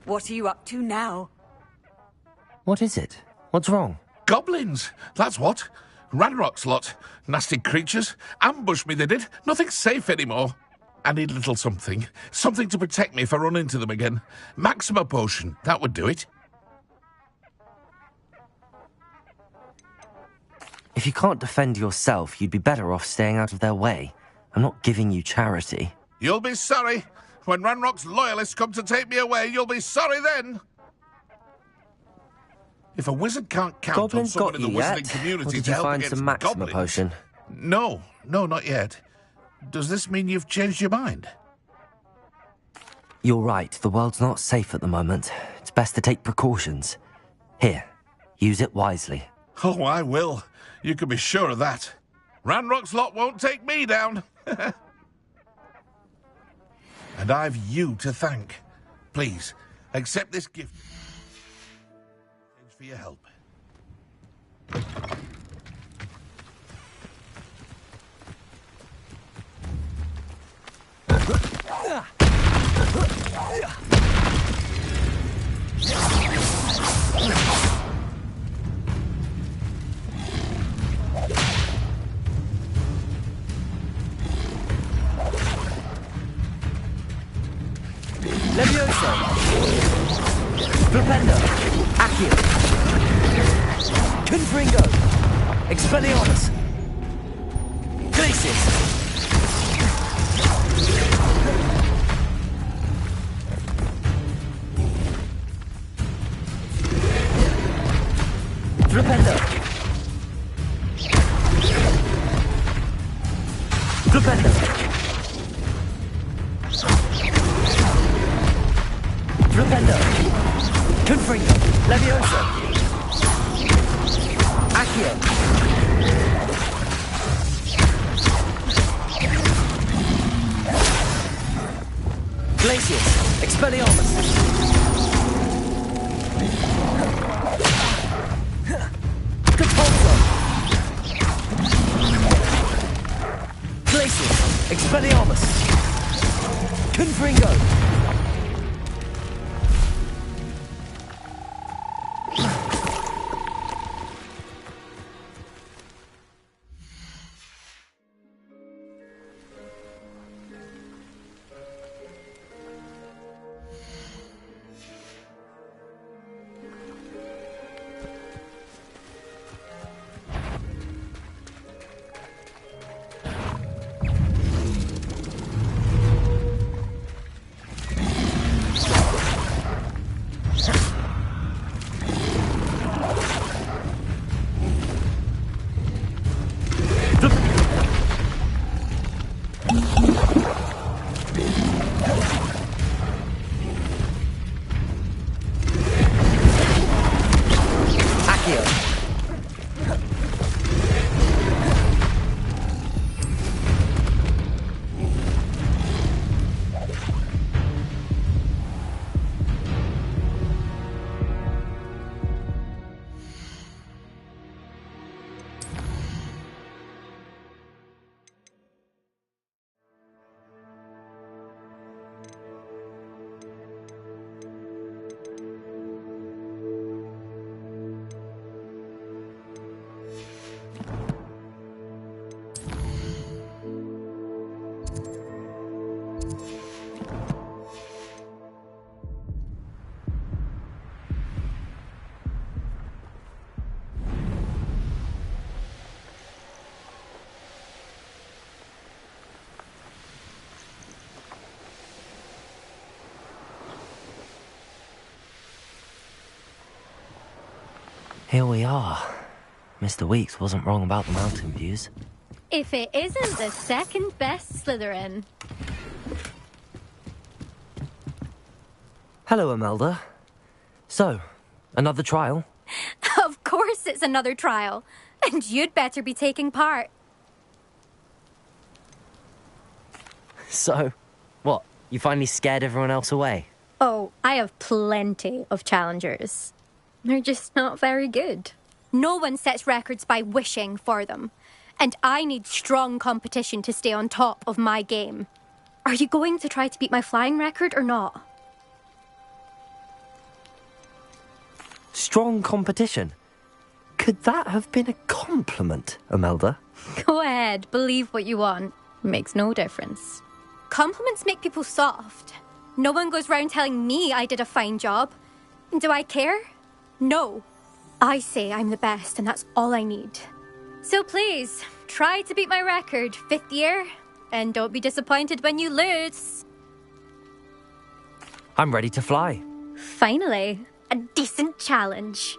What are you up to now? What is it? What's wrong? Goblins, that's what. Ranrock's lot. Nasty creatures. Ambushed me, they did. Nothing's safe anymore. I need a little something. Something to protect me if I run into them again. Maxima potion, that would do it. If you can't defend yourself, you'd be better off staying out of their way. I'm not giving you charity. You'll be sorry. When Ranrock's loyalists come to take me away, you'll be sorry then. If a wizard can't count Goblins on someone got in the you wizarding yet? community Or did to you help find against some Maxima goblins... potion? No, not yet. Does this mean you've changed your mind? You're right, the world's not safe at the moment. It's best to take precautions. Here, use it wisely. Oh, I will. You can be sure of that. Ranrock's lot won't take me down. And I've you to thank. Please, accept this gift. Thanks for your help. Levioso! Flipendo! Accio! Confringo! Expelliarmus! Glacis! Flipendo! Flipendo! Flipendo! Confringo! Levioso! Accio! Glacius! Expelliarmus! Catapulto! Glacius! Expelliarmus! Confringo! Here we are. Mr. Weeks wasn't wrong about the mountain views. If it isn't the second best Slytherin. Hello, Imelda. So, another trial? Of course it's another trial. And you'd better be taking part. So, what? You finally scared everyone else away? Oh, I have plenty of challengers. They're just not very good. No one sets records by wishing for them. And I need strong competition to stay on top of my game. Are you going to try to beat my flying record or not? Strong competition. Could that have been a compliment, Imelda? Go ahead, believe what you want. Makes no difference. Compliments make people soft. No one goes round telling me I did a fine job. Do I care? No. I say I'm the best, and that's all I need. So please, try to beat my record, 5th year, and don't be disappointed when you lose. I'm ready to fly. Finally, a decent challenge.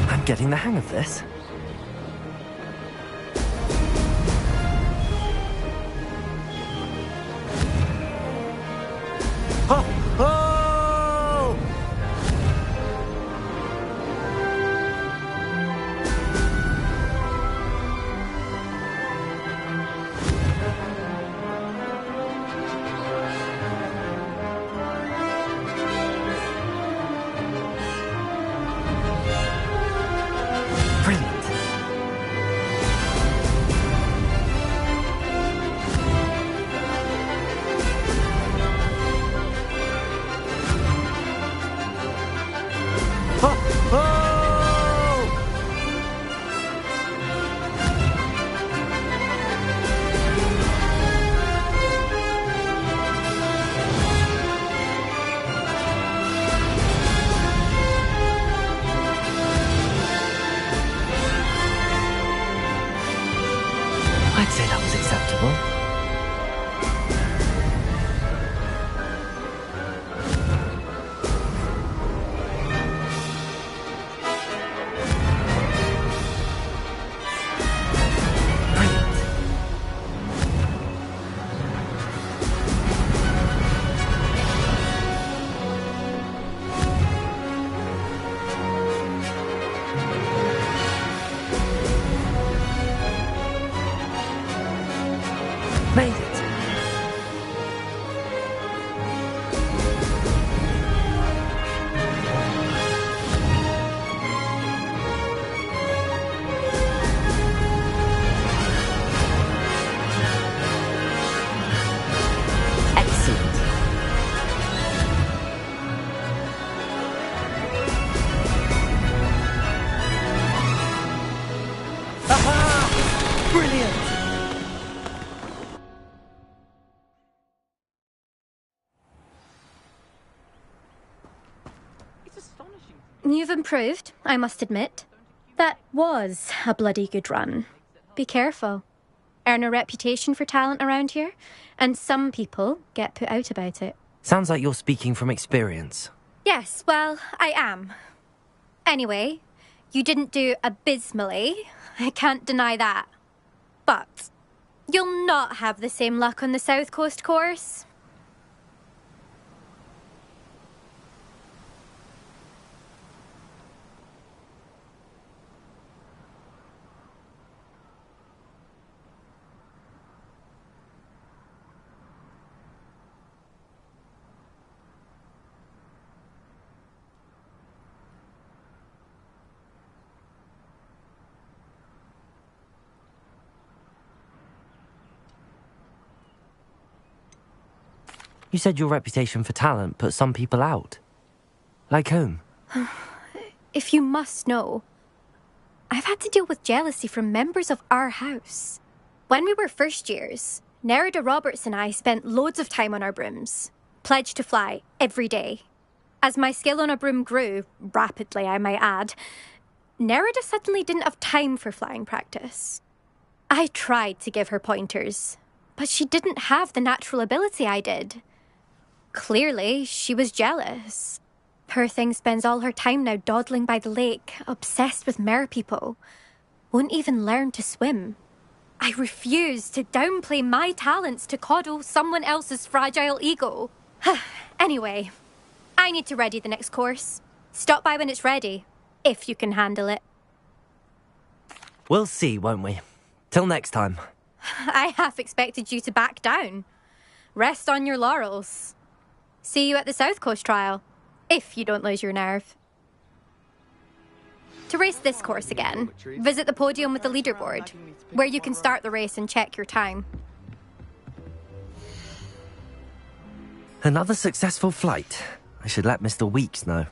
I'm getting the hang of this. Oh! Oh! Brilliant. Oh! Oh! I'd say that was acceptable. Brilliant. Made it. Excellent. Aha! Brilliant. You've improved, I must admit. That was a bloody good run. Be careful. Earn a reputation for talent around here, and some people get put out about it. Sounds like you're speaking from experience. Yes, well, I am. Anyway, you didn't do abysmally. I can't deny that. But you'll not have the same luck on the South Coast course. You said your reputation for talent put some people out. Like whom? If you must know, I've had to deal with jealousy from members of our house. When we were first years, Nerida Roberts and I spent loads of time on our brooms, pledged to fly every day. As my skill on a broom grew, rapidly I might add, Nerida suddenly didn't have time for flying practice. I tried to give her pointers, but she didn't have the natural ability I did. Clearly, she was jealous. Poor thing spends all her time now dawdling by the lake, obsessed with merpeople. Won't even learn to swim. I refuse to downplay my talents to coddle someone else's fragile ego. Anyway, I need to ready the next course. Stop by when it's ready, if you can handle it. We'll see, won't we? Till next time. I half expected you to back down. Rest on your laurels. See you at the South Coast trial, if you don't lose your nerve. To race this course again, visit the podium with the leaderboard, where you can start the race and check your time. Another successful flight. I should let Mr. Weeks know.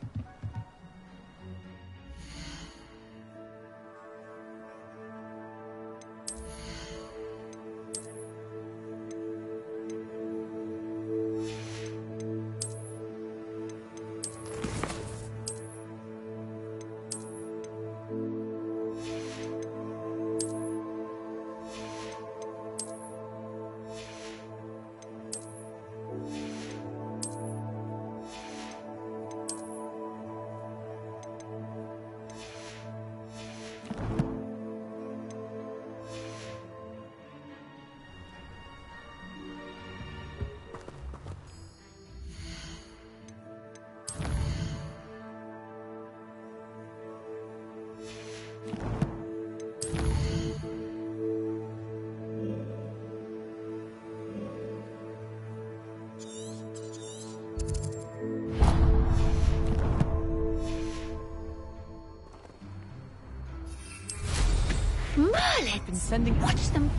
Merlin's been sending. Watch them.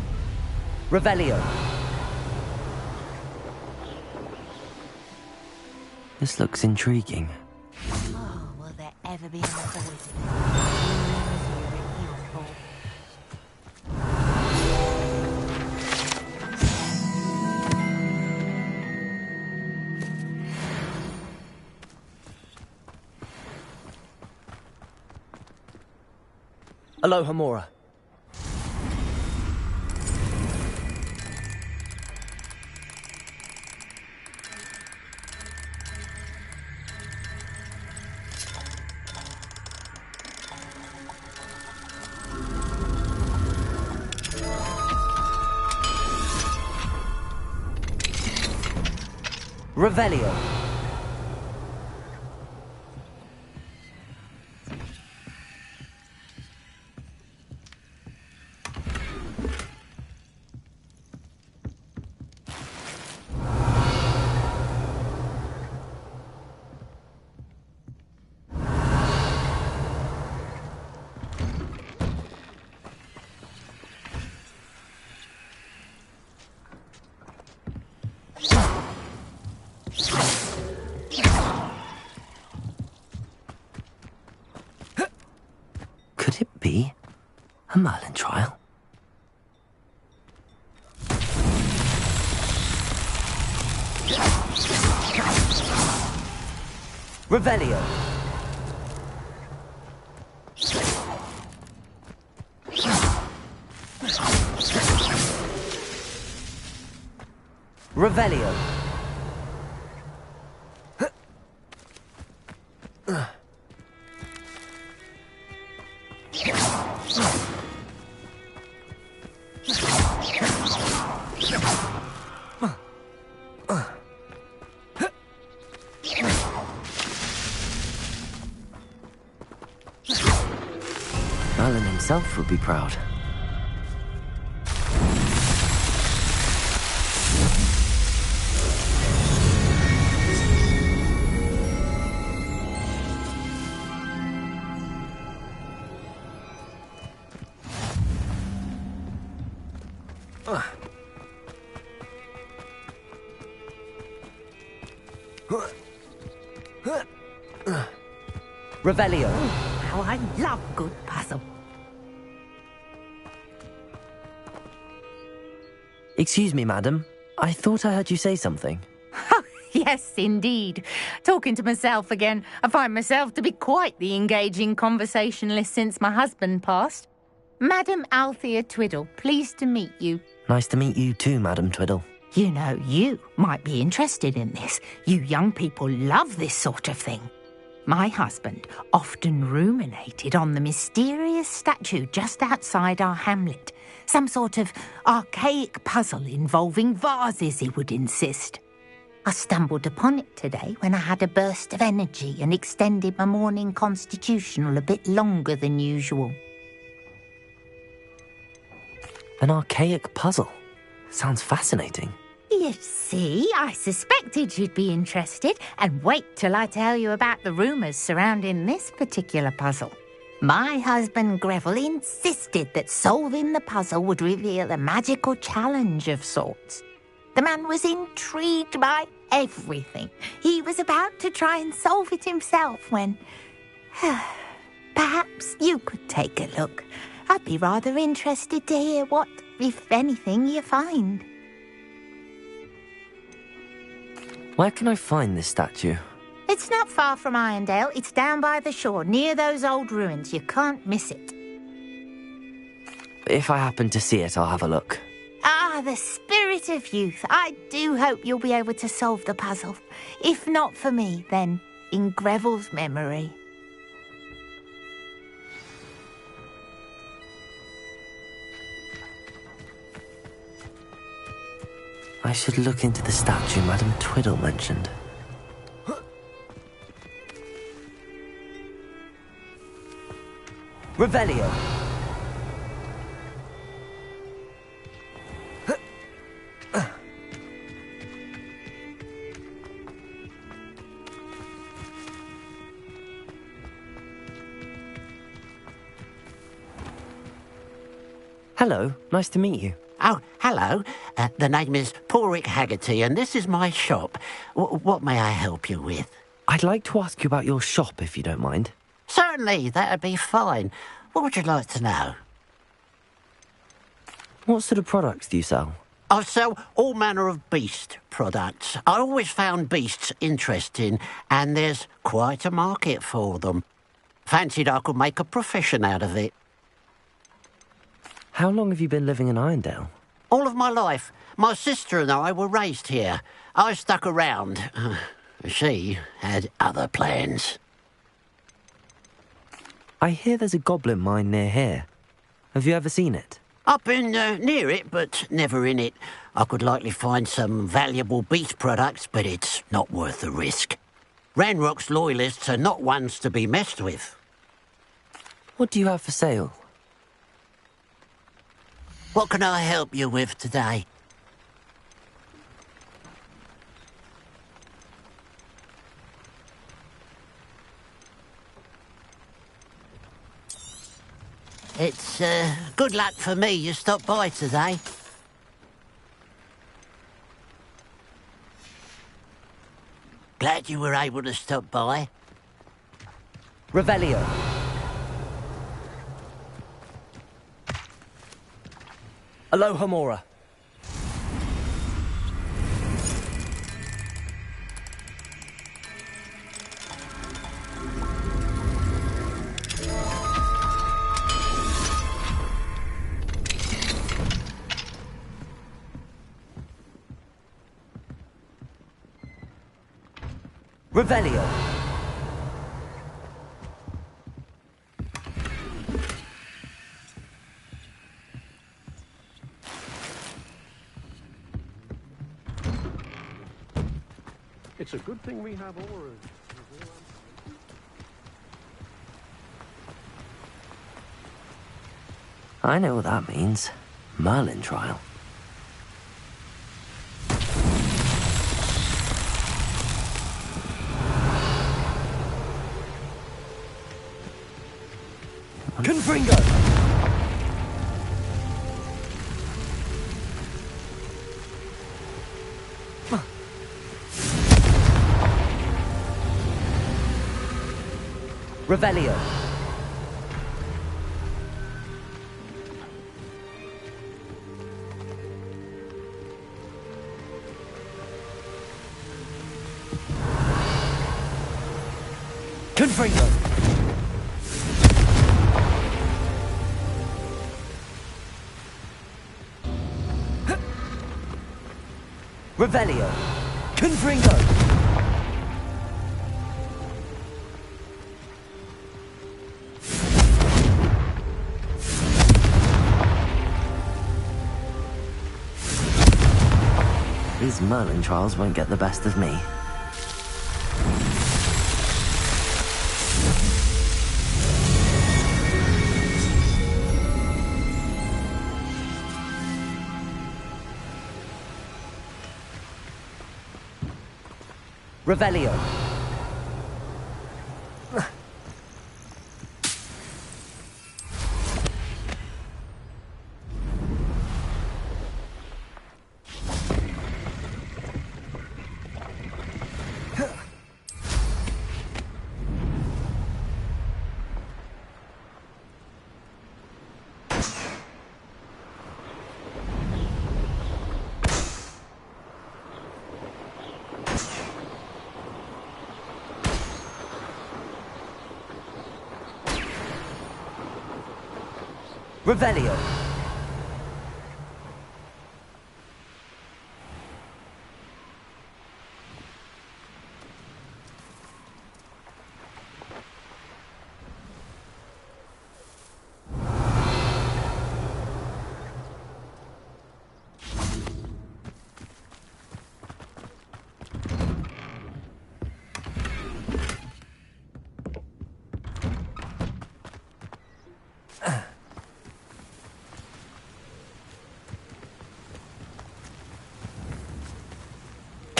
Revelio. This looks intriguing. Oh, will there ever be another wizard? Aloha Mora. Revelio. Could it be a Merlin trial? Revelio. Revelio. Merlin himself would be proud. Revelio. How I love good puzzle. Excuse me, madam. I thought I heard you say something. Yes, indeed. Talking to myself again. I find myself to be quite the engaging conversationalist since my husband passed. Madam Althea Twiddle, pleased to meet you. Nice to meet you too, Madam Twiddle. You know, you might be interested in this. You young people love this sort of thing. My husband often ruminated on the mysterious statue just outside our hamlet. Some sort of archaic puzzle involving vases, he would insist. I stumbled upon it today when I had a burst of energy and extended my morning constitutional a bit longer than usual. An archaic puzzle. Sounds fascinating. You see, I suspected you'd be interested, and wait till I tell you about the rumours surrounding this particular puzzle. My husband Greville insisted that solving the puzzle would reveal a magical challenge of sorts. The man was intrigued by everything. He was about to try and solve it himself when... Perhaps you could take a look. I'd be rather interested to hear what, if anything, you find. Where can I find this statue? It's not far from Irondale. It's down by the shore, near those old ruins. You can't miss it. If I happen to see it, I'll have a look. Ah, the spirit of youth. I do hope you'll be able to solve the puzzle. If not for me, then in Greville's memory. I should look into the statue Madame Twiddle mentioned. Revelio! Hello, nice to meet you. Oh, hello. The name is Porrick Haggerty, and this is my shop. What may I help you with? I'd like to ask you about your shop, if you don't mind. Certainly, that'd be fine. What would you like to know? What sort of products do you sell? I sell all manner of beast products. I always found beasts interesting, and there's quite a market for them. Fancied I could make a profession out of it. How long have you been living in Irondale? All of my life. My sister and I were raised here. I stuck around. She had other plans. I hear there's a goblin mine near here. Have you ever seen it? I've been near it, but never in it. I could likely find some valuable beast products, but it's not worth the risk. Ranrock's loyalists are not ones to be messed with. What do you have for sale? What can I help you with today? It's good luck for me you stopped by today. Glad you were able to stop by. Revelio. Aloha Mora. Revelio. It's a good thing we have oars. I know what that means. Merlin trial. Confringo! Revelio. Confringo. Revelio. Confringo. These Merlin trials won't get the best of me. Revelio. Revelio.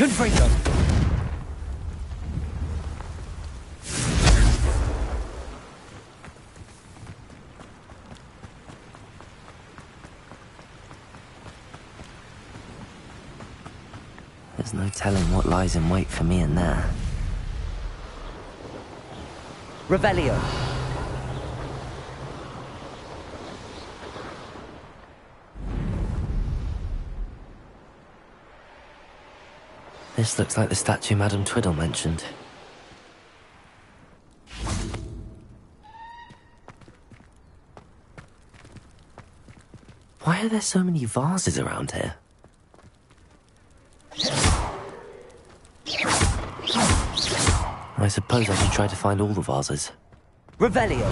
Confringo. There's no telling what lies in wait for me in there. Revelio. This looks like the statue Madame Twiddle mentioned. Why are there so many vases around here? I suppose I should try to find all the vases. Revelio.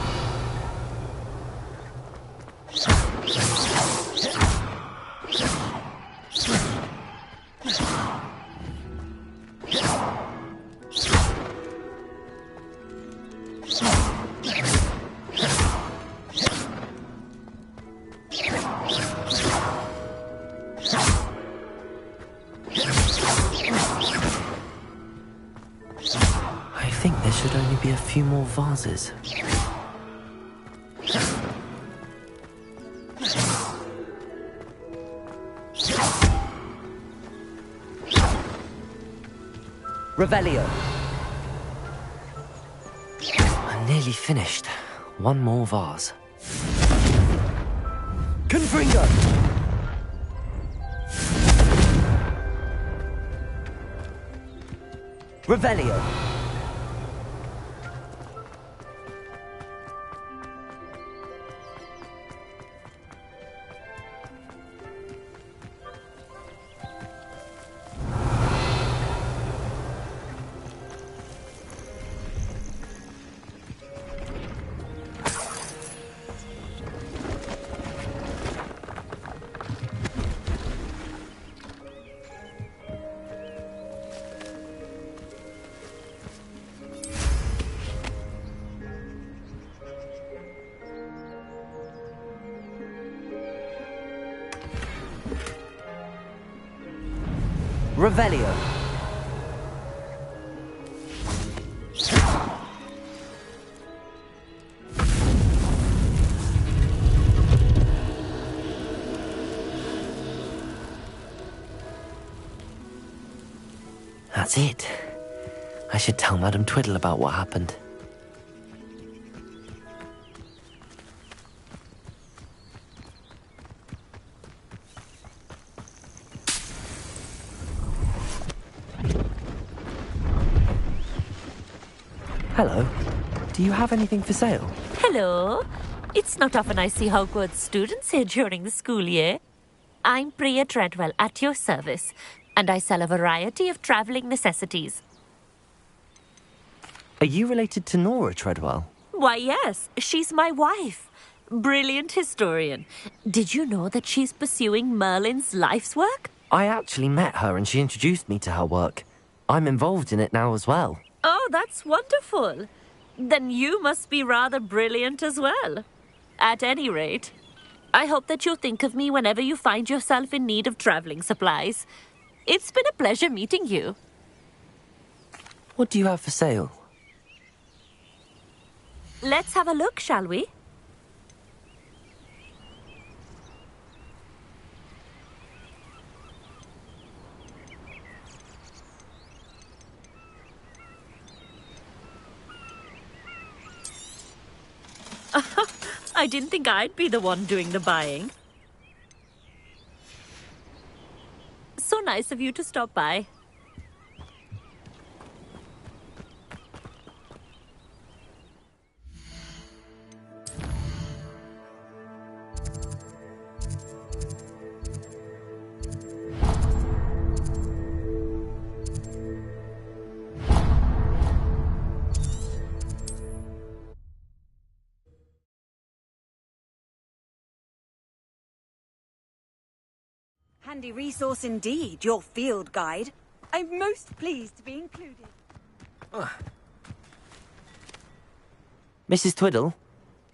I think there should only be a few more vases. Revelio. I'm nearly finished. One more vase. Confringo! Revelio. Revelio. That's it. I should tell Madame Twiddle about what happened. Hello. Do you have anything for sale? Hello. It's not often I see Hogwarts students here during the school year. I'm Priya Treadwell, at your service, and I sell a variety of travelling necessities. Are you related to Nora Treadwell? Why, yes. She's my wife. Brilliant historian. Did you know that she's pursuing Merlin's life's work? I actually met her and she introduced me to her work. I'm involved in it now as well. Oh, that's wonderful. Then you must be rather brilliant as well. At any rate, I hope that you'll think of me whenever you find yourself in need of travelling supplies. It's been a pleasure meeting you. What do you have for sale? Let's have a look, shall we? I didn't think I'd be the one doing the buying. So nice of you to stop by. handy resource indeed, your field guide. I'm most pleased to be included. Mrs. Twiddle,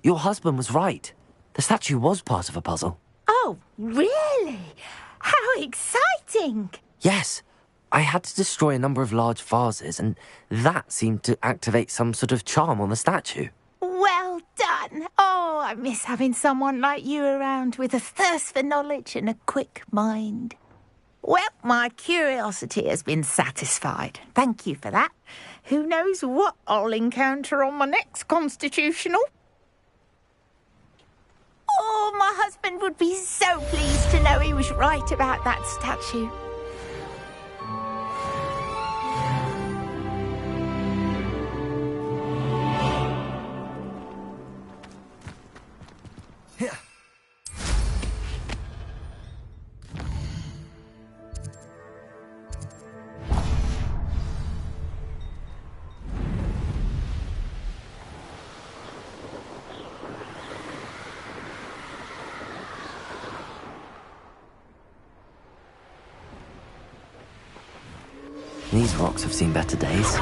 your husband was right. The statue was part of a puzzle. Oh, really? How exciting! Yes, I had to destroy a number of large vases, and that seemed to activate some sort of charm on the statue. Well done. Oh, I miss having someone like you around with a thirst for knowledge and a quick mind. Well, my curiosity has been satisfied. Thank you for that. Who knows what I'll encounter on my next constitutional? Oh, my husband would be so pleased to know he was right about that statue. These rocks have seen better days.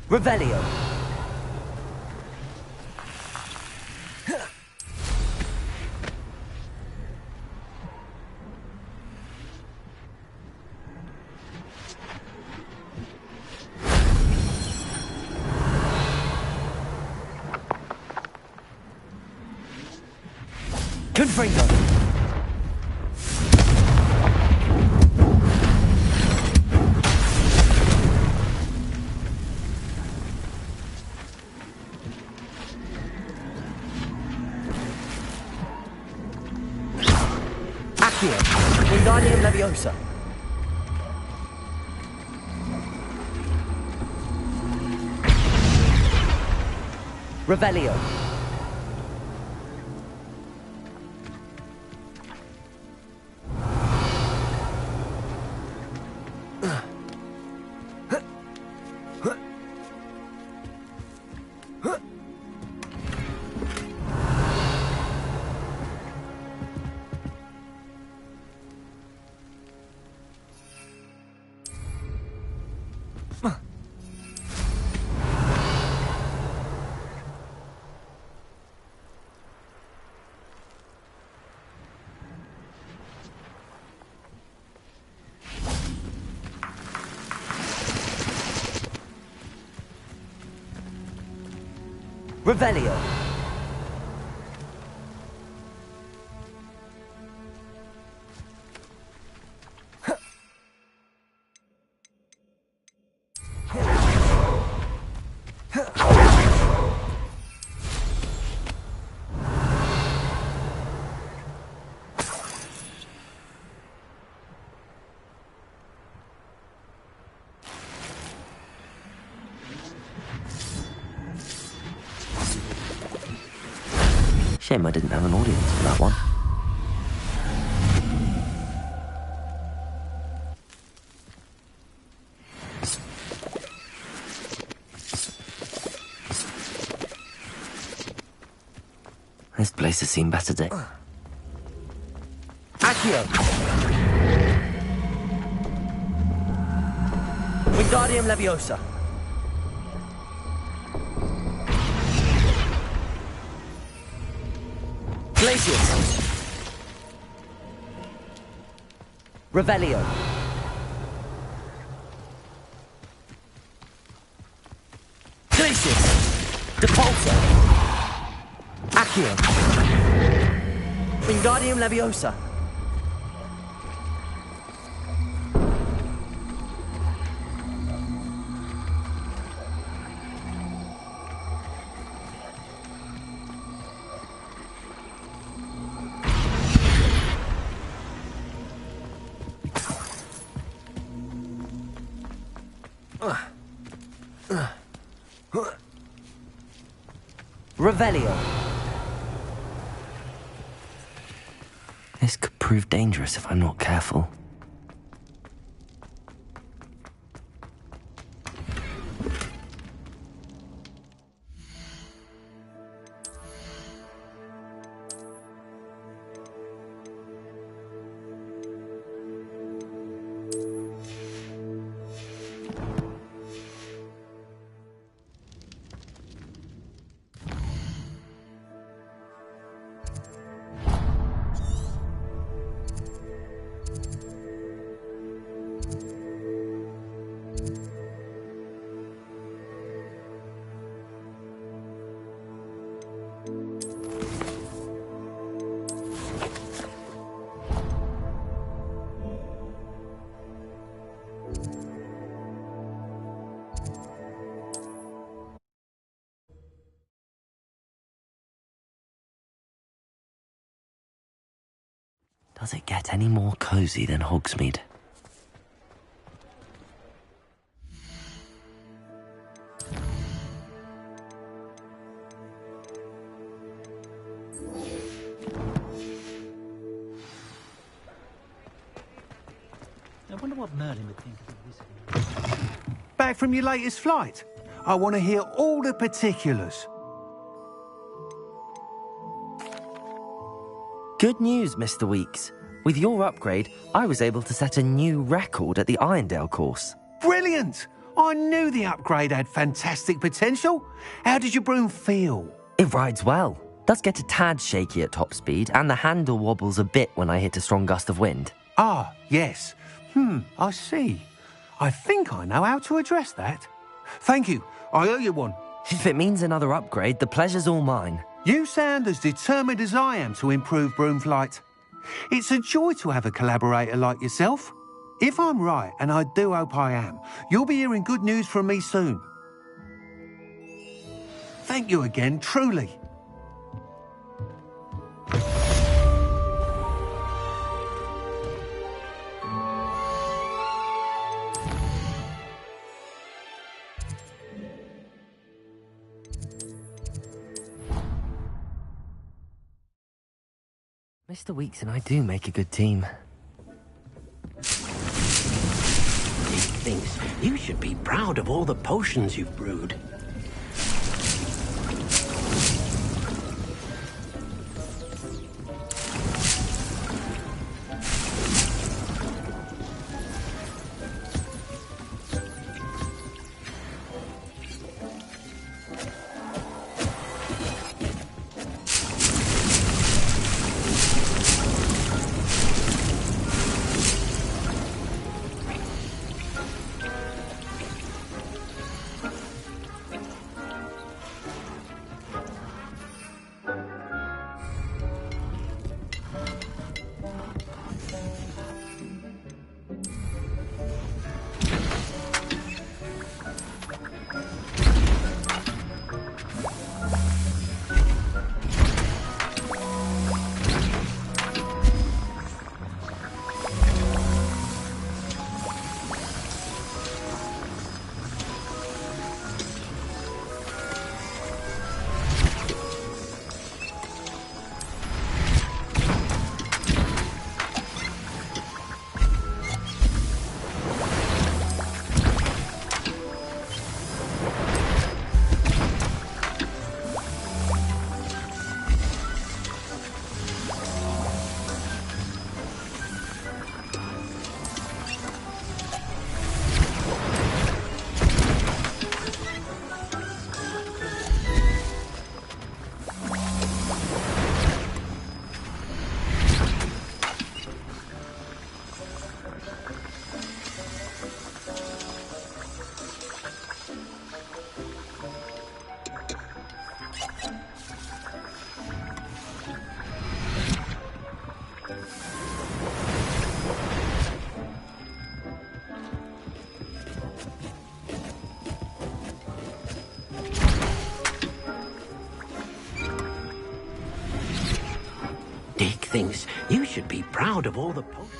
Revelio. Confringo. Accio. Wingardium Leviosa. Revelio. Revelio. Shame I didn't have an audience for that one. This place has seen better days. Accio! Wingardium Leviosa. Glacius. Revelio. Glacius. Depulso. Accio. Wingardium Leviosa. Revelio. This could prove dangerous if I'm not careful. Does it get any more cosy than Hogsmeade? I wonder what Merlin would think of this. Back from your latest flight? I want to hear all the particulars. Good news, Mr. Weeks. With your upgrade, I was able to set a new record at the Irondale course. Brilliant! I knew the upgrade had fantastic potential. How did your broom feel? It rides well. Does get a tad shaky at top speed, and the handle wobbles a bit when I hit a strong gust of wind. Ah, yes. I see. I think I know how to address that. Thank you. I owe you one. If it means another upgrade, the pleasure's all mine. You sound as determined as I am to improve broom flight. It's a joy to have a collaborator like yourself. If I'm right, and I do hope I am, you'll be hearing good news from me soon. Thank you again, truly. Mr. Weeks and I do make a good team. Dick thinks you should be proud of all the potions you've brewed. Dick thinks you should be proud of all the potions.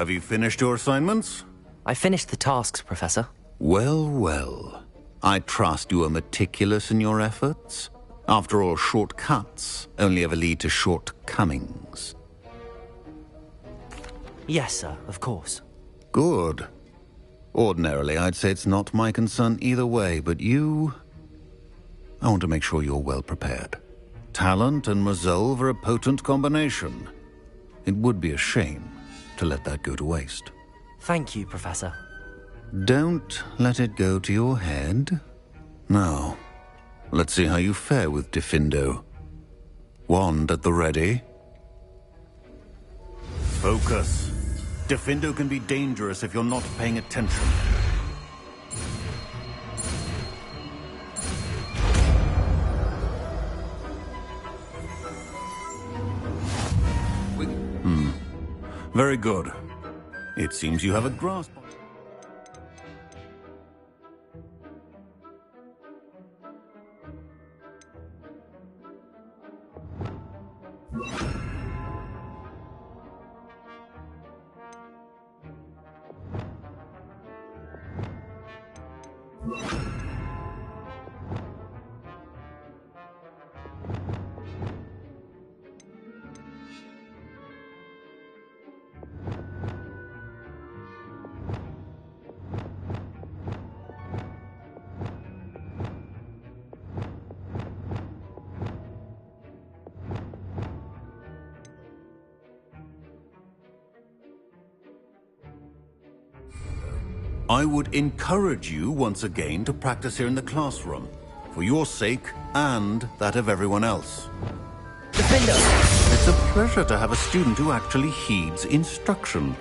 Have you finished your assignments? I finished the tasks, Professor. Well, well. I trust you are meticulous in your efforts. After all, shortcuts only ever lead to shortcomings. Yes, sir, of course. Good. Ordinarily, I'd say it's not my concern either way, but you... I want to make sure you're well prepared. Talent and resolve are a potent combination. It would be a shame to let that go to waste. Thank you, Professor. Don't let it go to your head. Now, let's see how you fare with Diffindo. Wand at the ready. Focus. Diffindo can be dangerous if you're not paying attention. Very good. It seems you have a grasp. I would encourage you once again to practice here in the classroom, for your sake and that of everyone else. Diffindo! It's a pleasure to have a student who actually heeds instruction.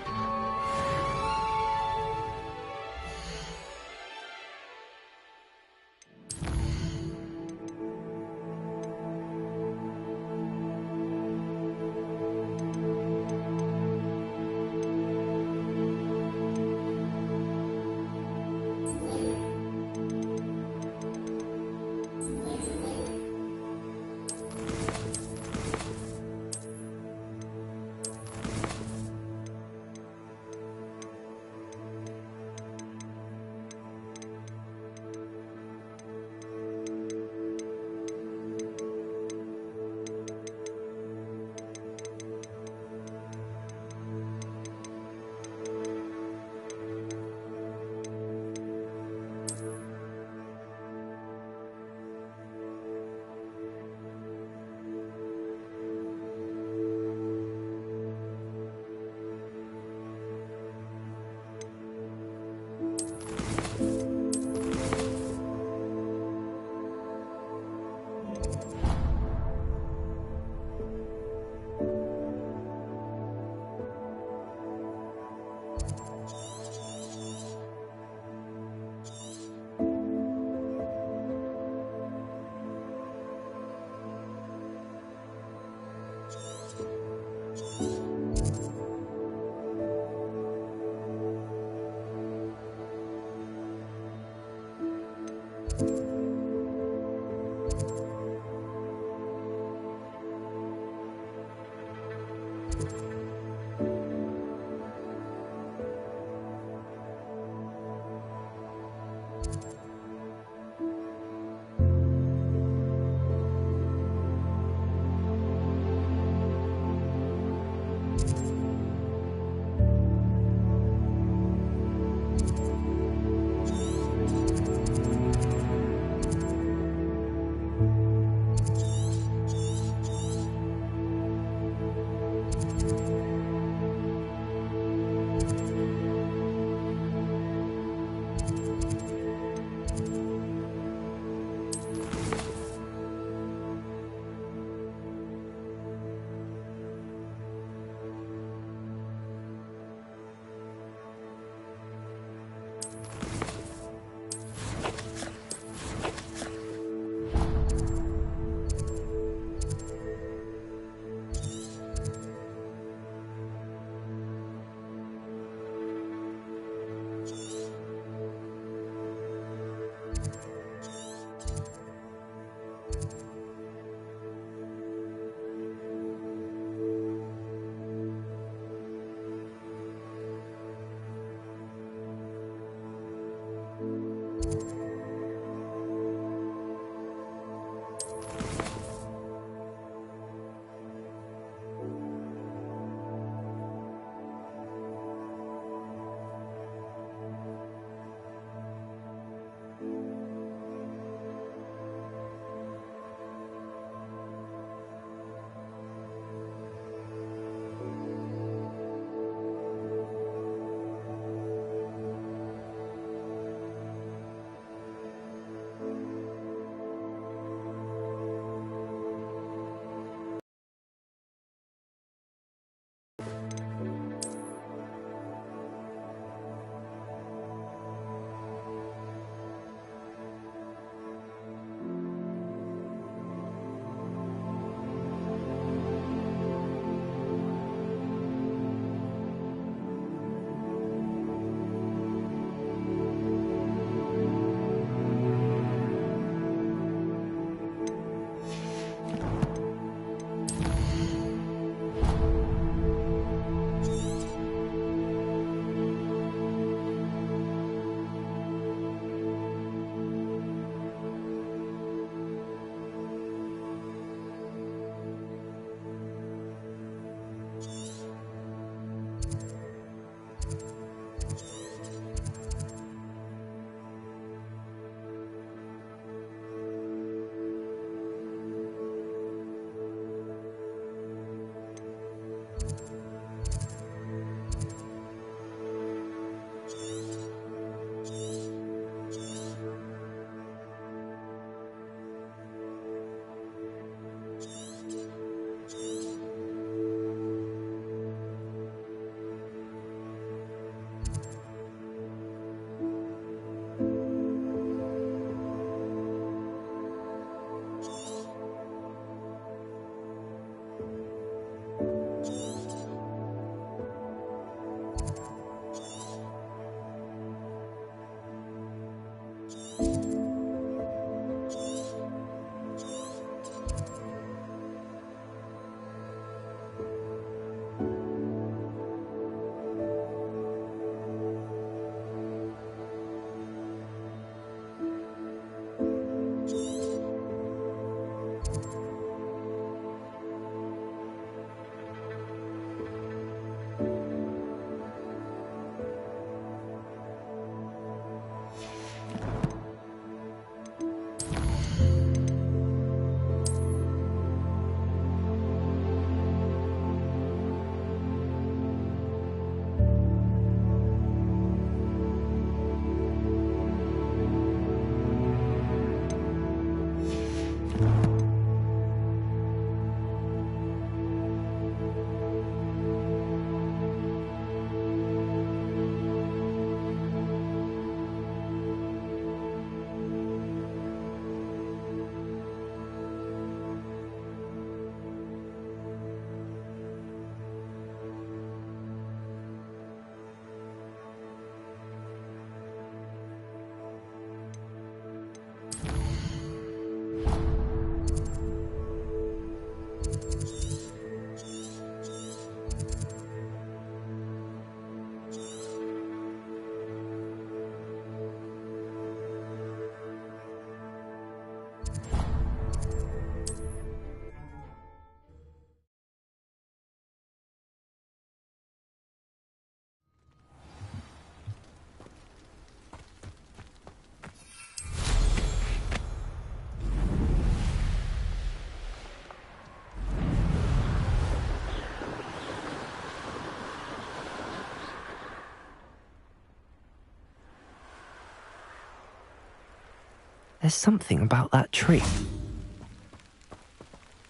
There's something about that tree.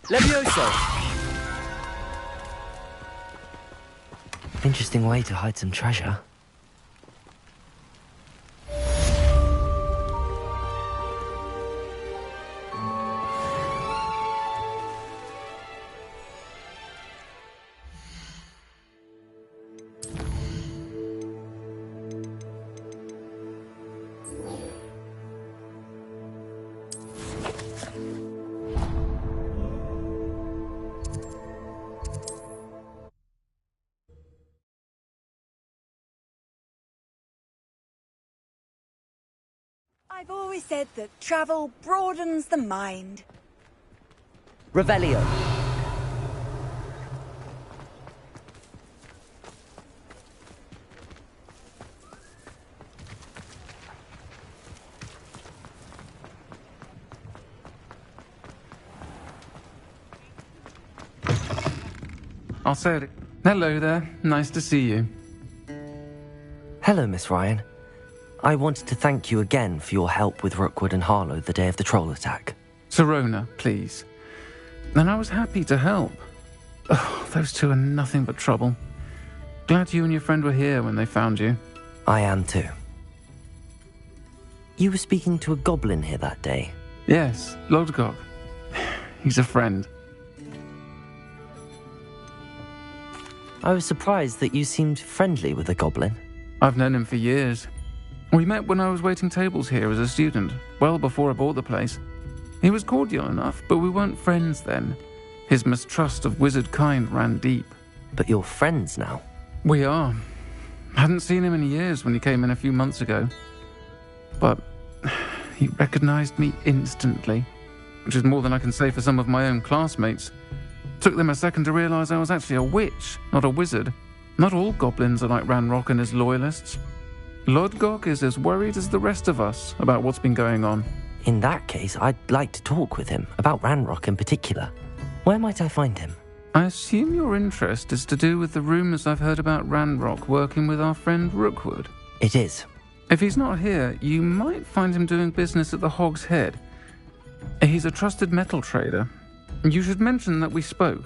Levioso! Interesting way to hide some treasure. I've always said that travel broadens the mind. Revelio. I'll say it. Hello there. Nice to see you. Hello, Miss Ryan. I wanted to thank you again for your help with Rookwood and Harlow the day of the troll attack. Sirona, please. And I was happy to help. Oh, those two are nothing but trouble. Glad you and your friend were here when they found you. I am too. You were speaking to a goblin here that day. Yes, Lodgok. He's a friend. I was surprised that you seemed friendly with the goblin. I've known him for years. We met when I was waiting tables here as a student, well before I bought the place. He was cordial enough, but we weren't friends then. His mistrust of wizard kind ran deep. But you're friends now? We are. Hadn't seen him in years when he came in a few months ago. But he recognized me instantly, which is more than I can say for some of my own classmates. Took them a second to realize I was actually a witch, not a wizard. Not all goblins are like Ranrock and his loyalists. Lodgok is as worried as the rest of us about what's been going on. In that case, I'd like to talk with him, about Ranrock in particular. Where might I find him? I assume your interest is to do with the rumours I've heard about Ranrock working with our friend Rookwood. It is. If he's not here, you might find him doing business at the Hog's Head. He's a trusted metal trader. You should mention that we spoke.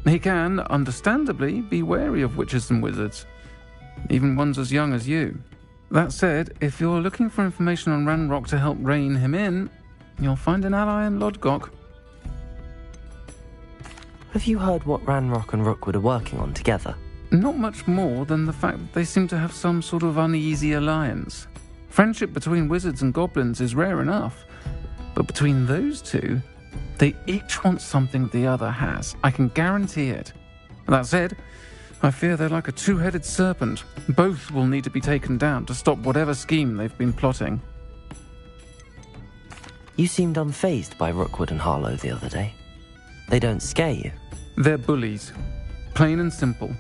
He can, understandably, be wary of witches and wizards, even ones as young as you. That said, if you're looking for information on Ranrock to help rein him in, you'll find an ally in Lodgok. Have you heard what Ranrock and Rookwood are working on together? Not much more than the fact that they seem to have some sort of uneasy alliance. Friendship between wizards and goblins is rare enough, but between those two, they each want something the other has. I can guarantee it. That said, I fear they're like a two-headed serpent. Both will need to be taken down to stop whatever scheme they've been plotting. You seemed unfazed by Rookwood and Harlow the other day. They don't scare you. They're bullies. Plain and simple.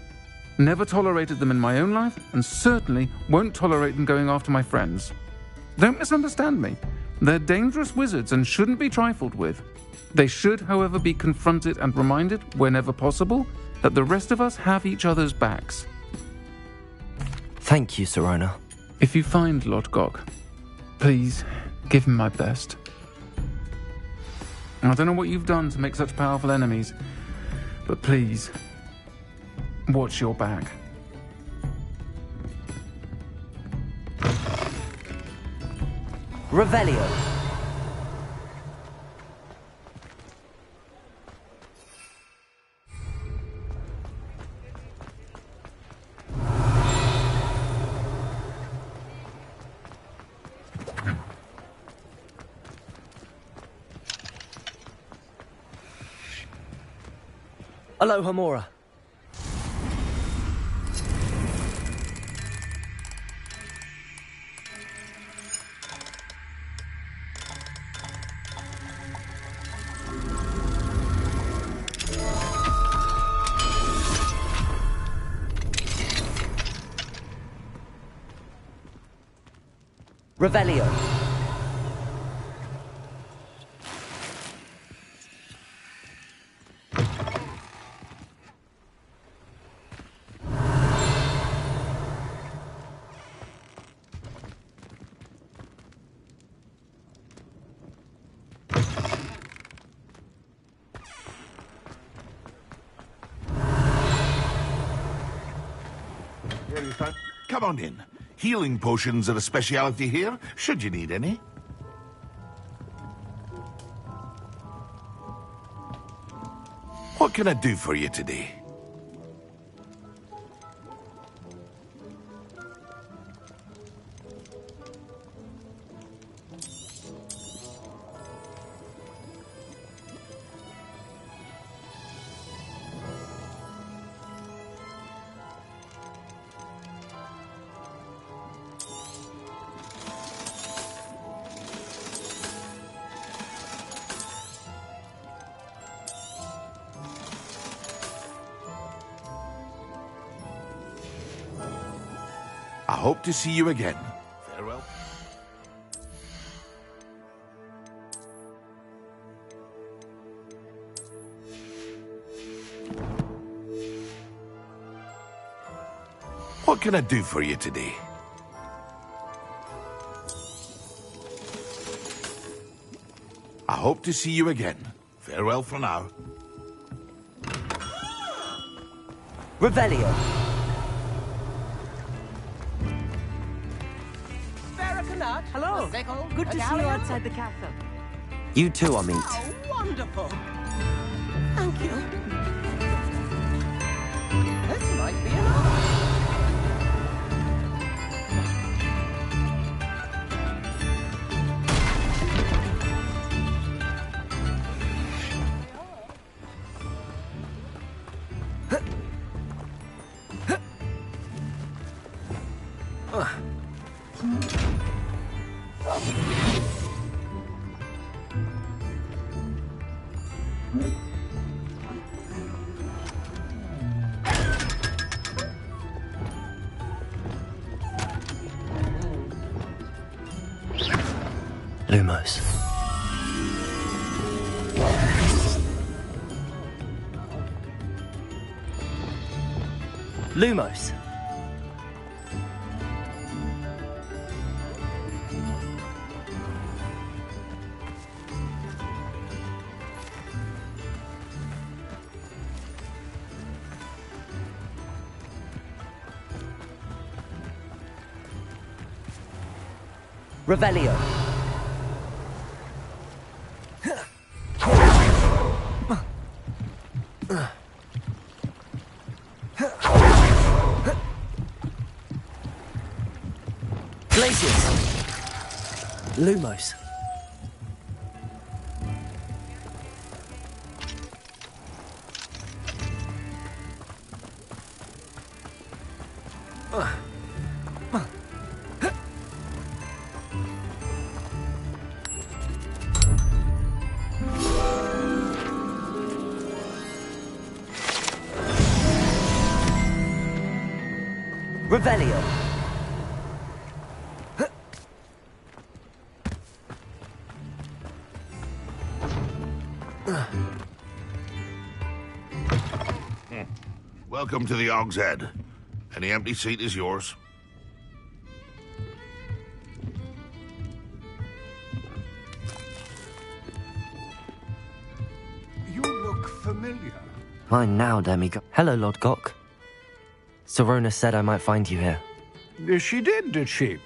Never tolerated them in my own life, and certainly won't tolerate them going after my friends. Don't misunderstand me. They're dangerous wizards and shouldn't be trifled with. They should, however, be confronted and reminded, whenever possible, that the rest of us have each other's backs. Thank you, Sirona. If you find Lodgok, please give him my best. I don't know what you've done to make such powerful enemies, but please, watch your back. Revelio. Aloha Mora. Revelio. Come on in. Healing potions are a speciality here, should you need any. What can I do for you today? I hope to see you again. Farewell. What can I do for you today? I hope to see you again. Farewell for now. Revelio. Hello. Good to see you outside the castle. You too, Amit. Oh, wonderful. Thank you. This might be enough. Lumos. Lumos. Revelio. Glaciers. Lumos. Revelio. Welcome to the Og's Head. Any empty seat is yours. You look familiar. Mine now, demigod. Hello, Lord Gok. Serona said I might find you here. She did she?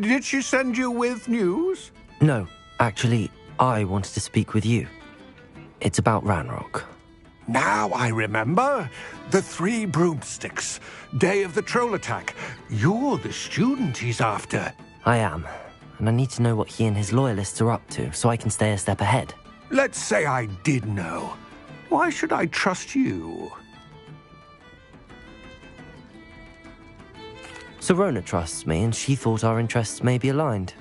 Did she send you with news? No, actually, I wanted to speak with you. It's about Ranrock. Now I remember. The 3 broomsticks. Day of the troll attack. You're the student he's after. I am, and I need to know what he and his loyalists are up to so I can stay a step ahead. Let's say I did know. Why should I trust you? Serona trusts me, and she thought our interests may be aligned.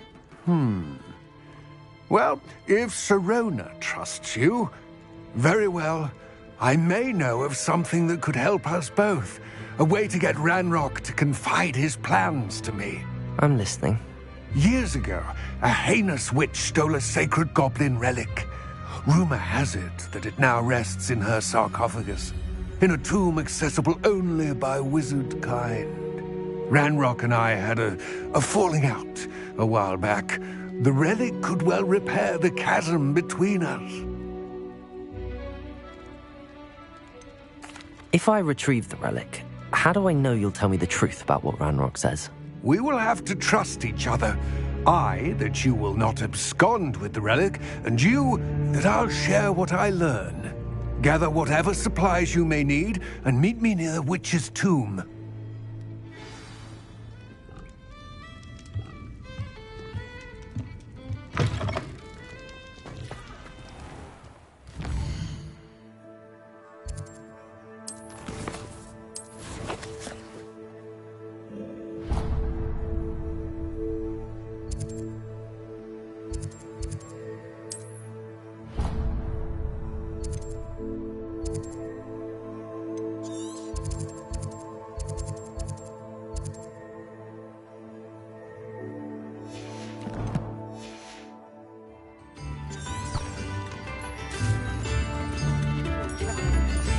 Well, if Serona trusts you, very well. I may know of something that could help us both. A way to get Ranrock to confide his plans to me. I'm listening. Years ago, a heinous witch stole a sacred goblin relic. Rumor has it that it now rests in her sarcophagus, in a tomb accessible only by wizard kind. Ranrock and I had a falling out a while back. The relic could well repair the chasm between us. If I retrieve the relic, How do I know you'll tell me the truth about what Ranrock says? We will have to trust each other. I, that you will not abscond with the relic, and you, that I'll share what I learn. Gather whatever supplies you may need, and meet me near the witch's tomb.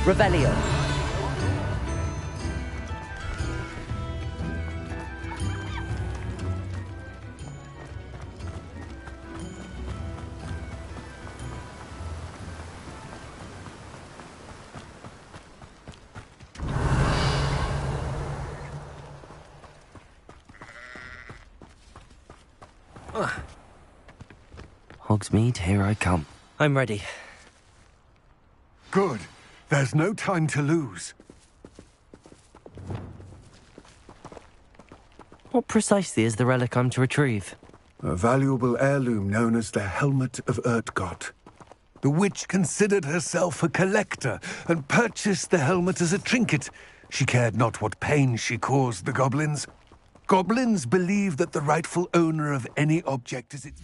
Revelio. Hogsmeade, here I come. I'm ready. Good. There's no time to lose. What precisely is the relic I'm to retrieve? A valuable heirloom known as the Helmet of Urtgott. The witch considered herself a collector and purchased the helmet as a trinket. She cared not what pain she caused the goblins. Goblins believe that the rightful owner of any object is its...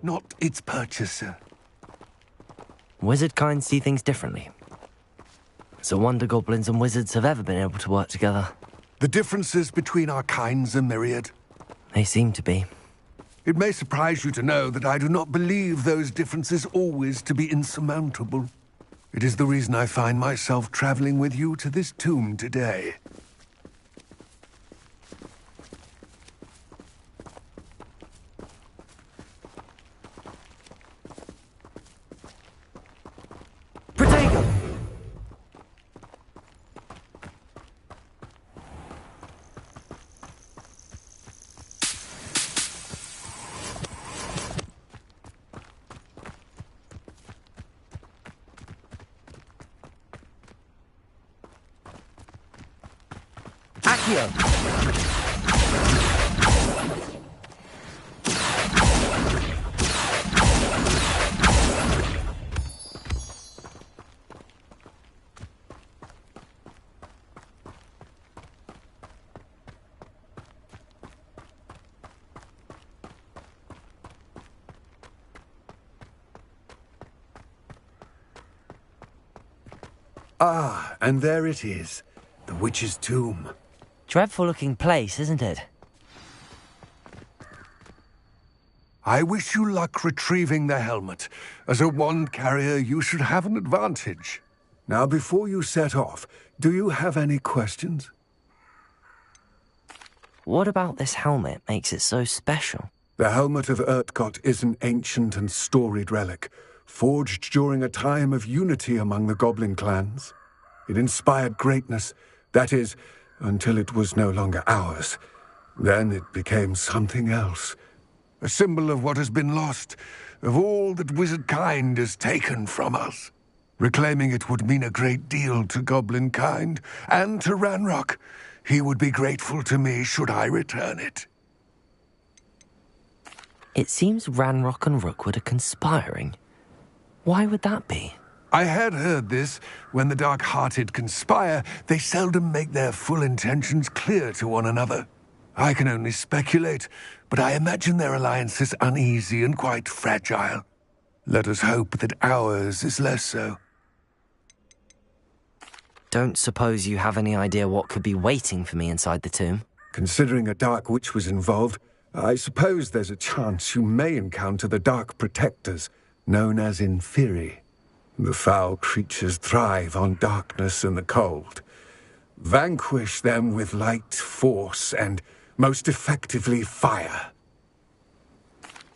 not its purchaser. Wizard kind see things differently. It's a wonder goblins and wizards have ever been able to work together. The differences between our kinds are myriad. They seem to be. It may surprise you to know that I do not believe those differences always to be insurmountable. It is the reason I find myself traveling with you to this tomb today. Protego! Accio! Ah, and there it is. The witch's tomb. Dreadful-looking place, isn't it? I wish you luck retrieving the helmet. As a wand carrier, you should have an advantage. Now, before you set off, do you have any questions? What about this helmet makes it so special? The helmet of Urtkot is an ancient and storied relic, forged during a time of unity among the goblin clans. It inspired greatness, that is, until it was no longer ours. Then it became something else. A symbol of what has been lost, of all that wizard kind has taken from us. Reclaiming it would mean a great deal to goblin kind, and to Ranrock. He would be grateful to me should I return it. It seems Ranrock and Rookwood are conspiring. Why would that be? I had heard this. When the dark-hearted conspire, they seldom make their full intentions clear to one another. I can only speculate, but I imagine their alliance is uneasy and quite fragile. Let us hope that ours is less so. Don't suppose you have any idea what could be waiting for me inside the tomb? Considering a dark witch was involved, I suppose there's a chance you may encounter the Dark Protectors, known as Inferi. The foul creatures thrive on darkness and the cold. Vanquish them with light, force, and most effectively fire.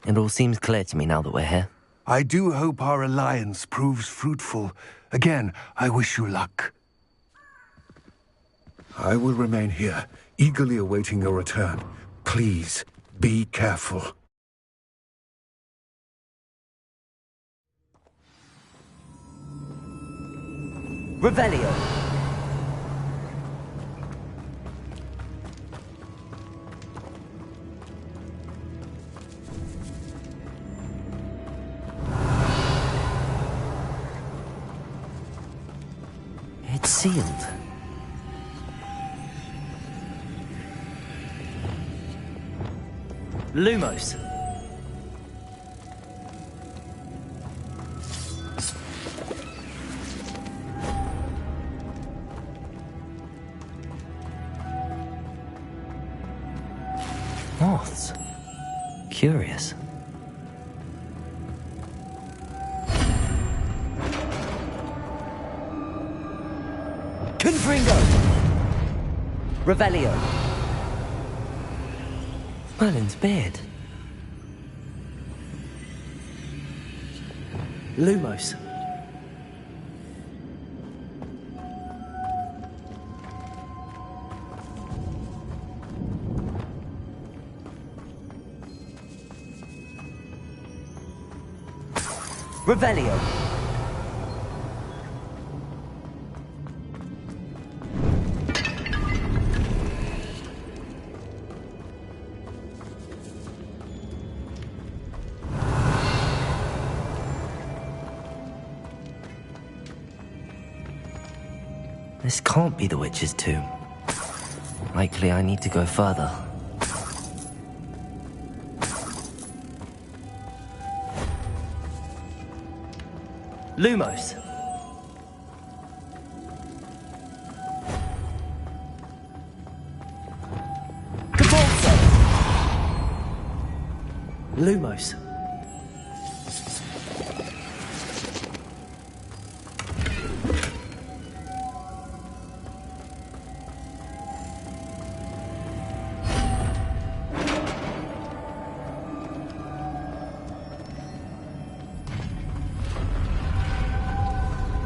It all seems clear to me now that we're here. I do hope our alliance proves fruitful. Again, I wish you luck. I will remain here, eagerly awaiting your return. Please, be careful. Revelio. It's sealed. Lumos. Moths. Curious. Confringo. Revelio. Merlin's beard. Lumos. Revelio. This can't be the witch's tomb. Likely I need to go further. Lumos. Cabalso. Lumos.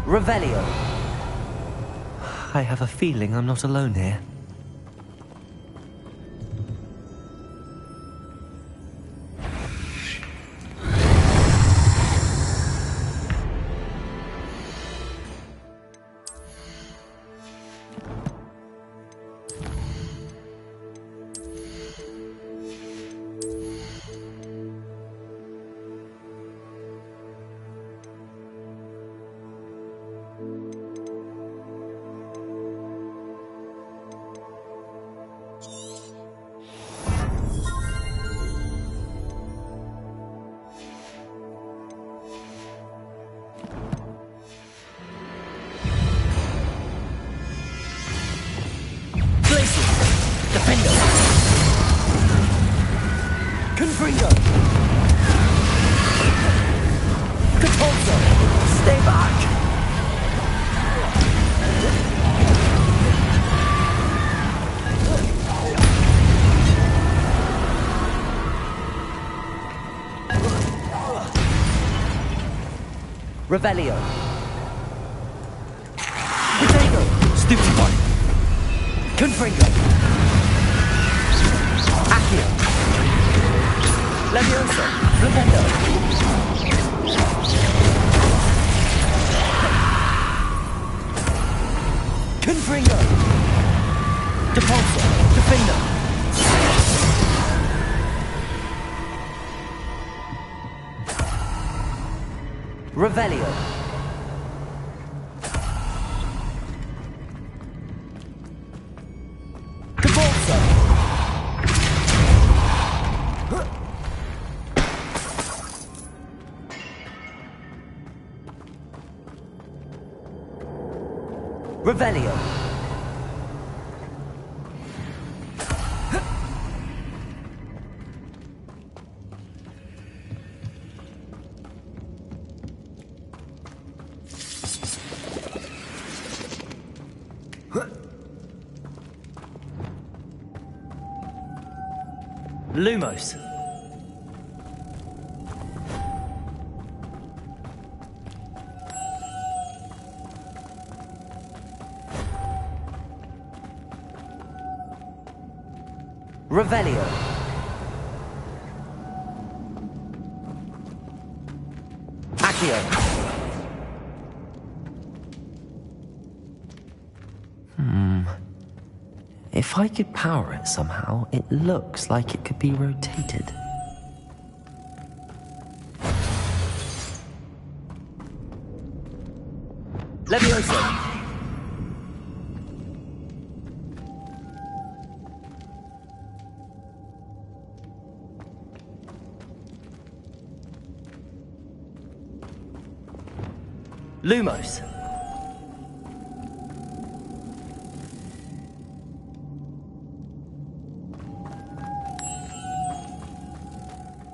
Revelio. I have a feeling I'm not alone here. Confringo! Capolso! Stay back! Revelio! Potato! Stupefy! Confringo! Accio! Leviosa! Flipendo! Confringo! Depulso! Defendo! Revelio! Depulso! Revelio! Lumos. Revelio. Accio. If I could power it somehow, it looks like it could be rotated. Leviosa. Lumos.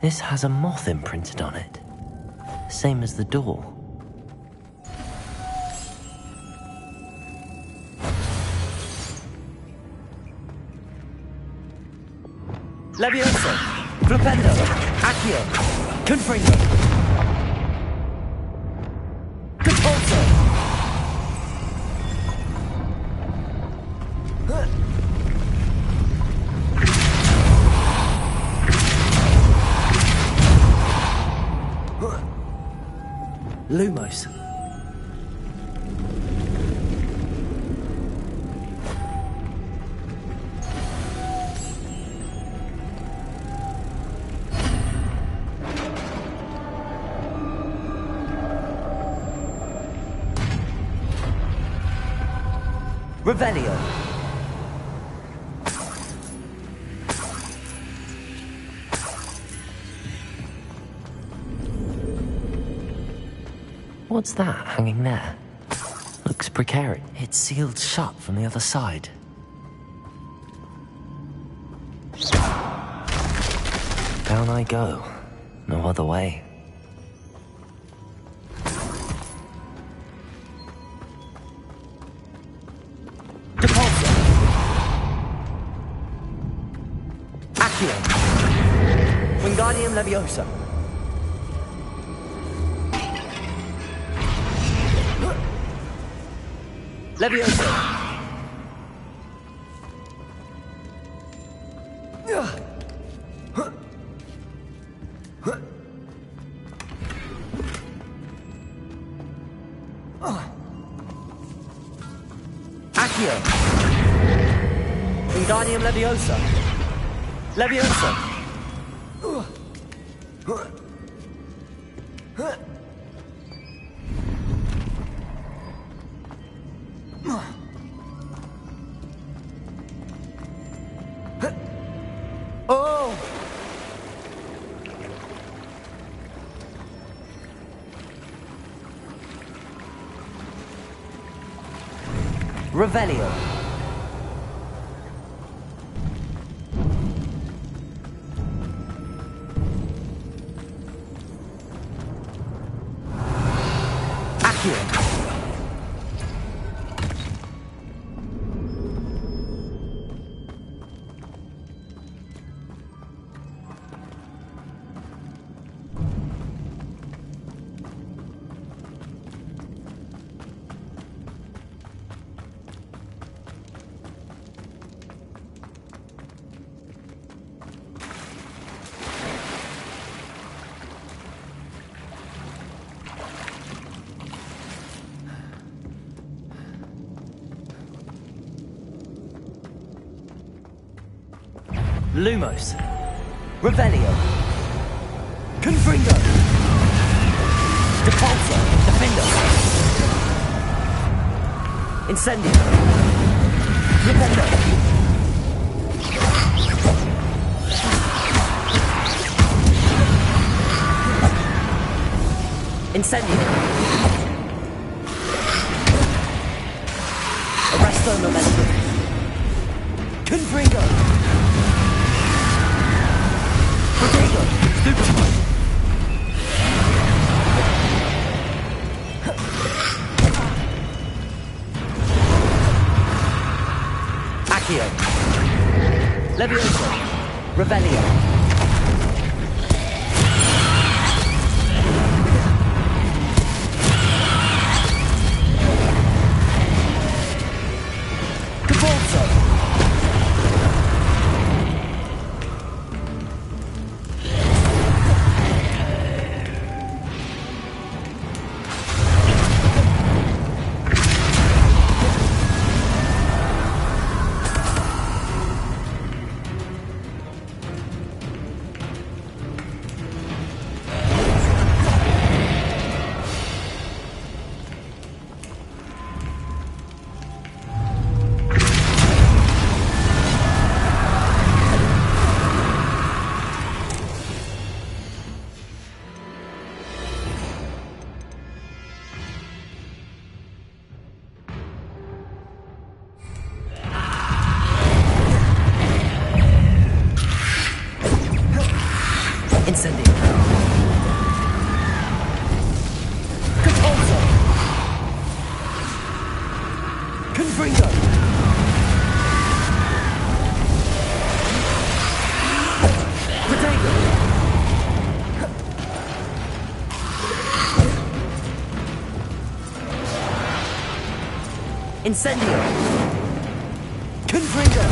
This has a moth imprinted on it. Same as the door. Leviosa. Flipendo. Accio. Confringo. Capolso. Lumos. Revelio. What's that hanging there? Looks precarious. It's sealed shut from the other side. Down I go. No other way. Depulso. Accio. Wingardium Leviosa. Leviosa. Accio. Wingardium Leviosa. Leviosa. Oh! Revelio. Accio. Lumos. Revelio. Confringo. Depulso. Defendo. Incendio. Rependo. Incendio. Arresto Momentum. Confringo. Potato! Stupefy! Accio! Leviosa! Revelio! Depulso! Incendio. Depulso. Confringo. Potato. Incendio. Confringo.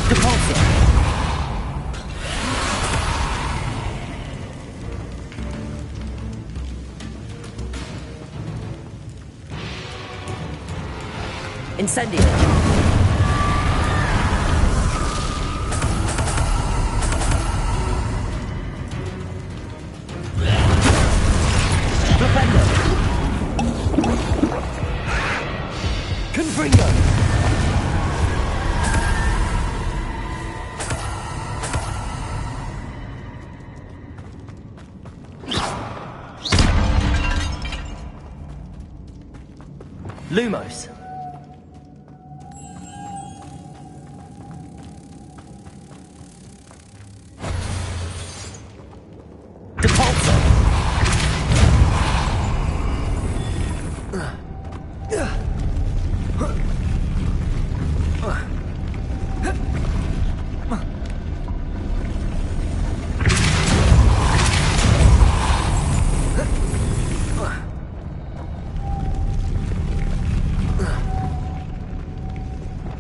Depulso. Incendio. Rependo. Confringo! Lumos. Depulso.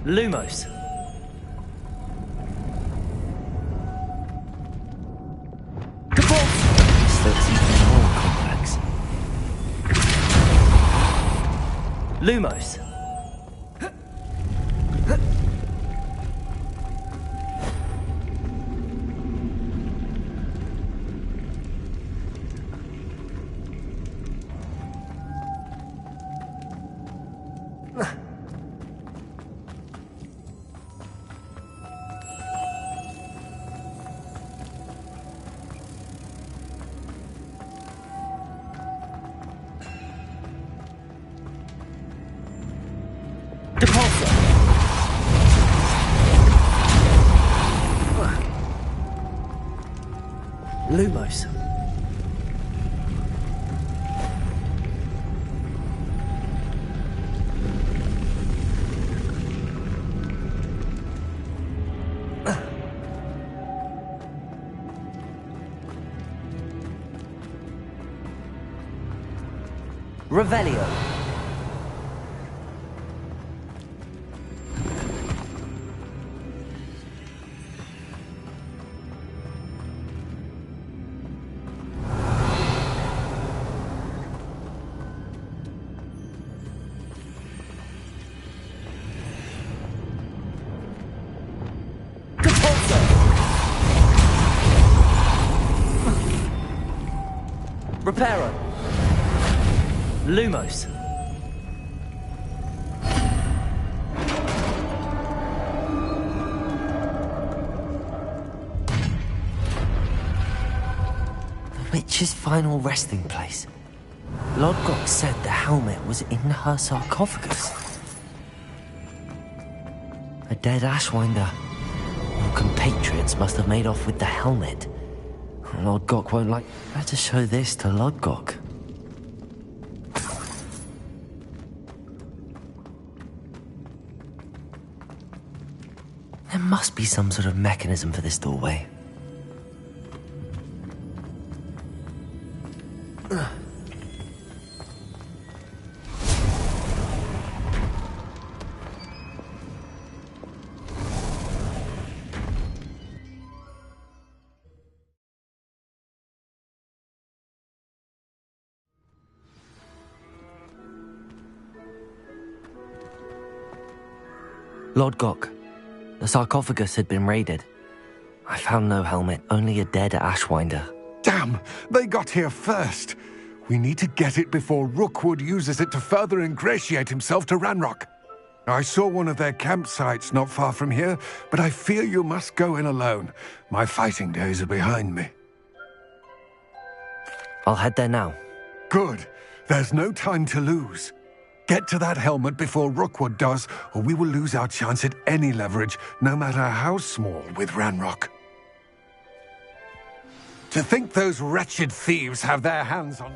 Lumos. This looks even more complex. Lumos. Lumos. Revelio. Reparo. Lumos. The witch's final resting place. Lodgok said the helmet was in her sarcophagus. A dead Ashwinder. Your compatriots must have made off with the helmet. Lodgok won't like... Better show this to Lodgok. There must be some sort of mechanism for this doorway. Lodgok, the sarcophagus had been raided. I found no helmet, only a dead Ashwinder. Damn! They got here first. We need to get it before Rookwood uses it to further ingratiate himself to Ranrock. I saw one of their campsites not far from here, but I fear you must go in alone. My fighting days are behind me. I'll head there now. Good. There's no time to lose. Get to that helmet before Rookwood does, or we will lose our chance at any leverage, no matter how small, with Ranrock. To think those wretched thieves have their hands on...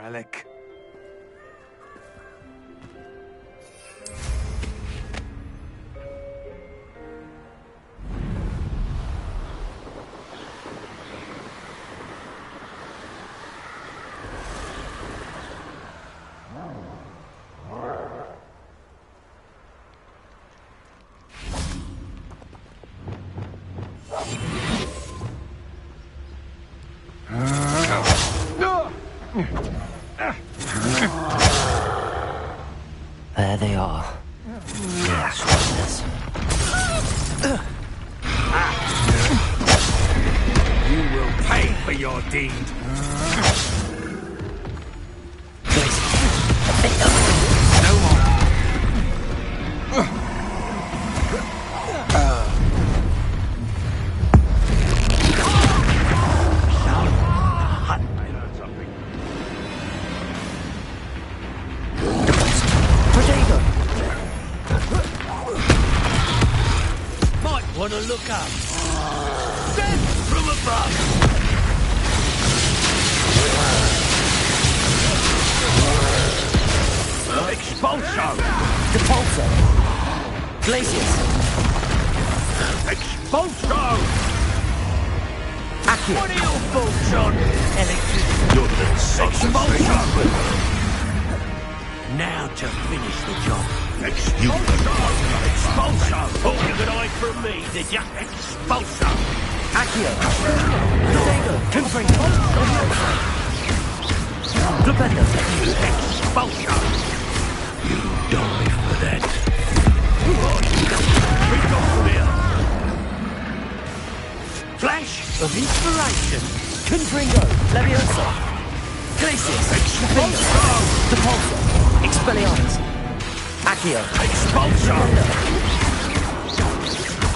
relic. There they are. The Ashwinders. You will pay for your deed. No more. Wanna look up? Send from above! Expulso! Depulso! Glacius! Expulso! Accio! What are your thoughts on electricity? You're the Expulso! Now to finish the job. Expulso! Thought you could hide from me, did ya? Expulso! Accio! Confringo! Flipendo! Expulso! You die for that. We got from here. Flash of inspiration. Confringo! Levioso! Glacius! Expulso! Depulso! Expelliarmus! Accio! Expulso!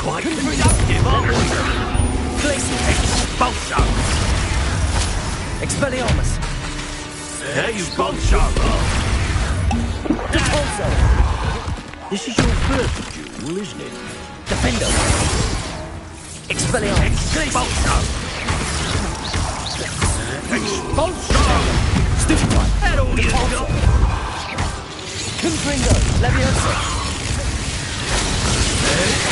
Quite conductive, aren't we? Glacius! Expulso! Expelliarmus! Expulso! Depulso! This is your first duel, isn't it? Defendo! Expelliarmus! Expulso! Expulso! Stupefy! That all you got? Confringo! Levioso!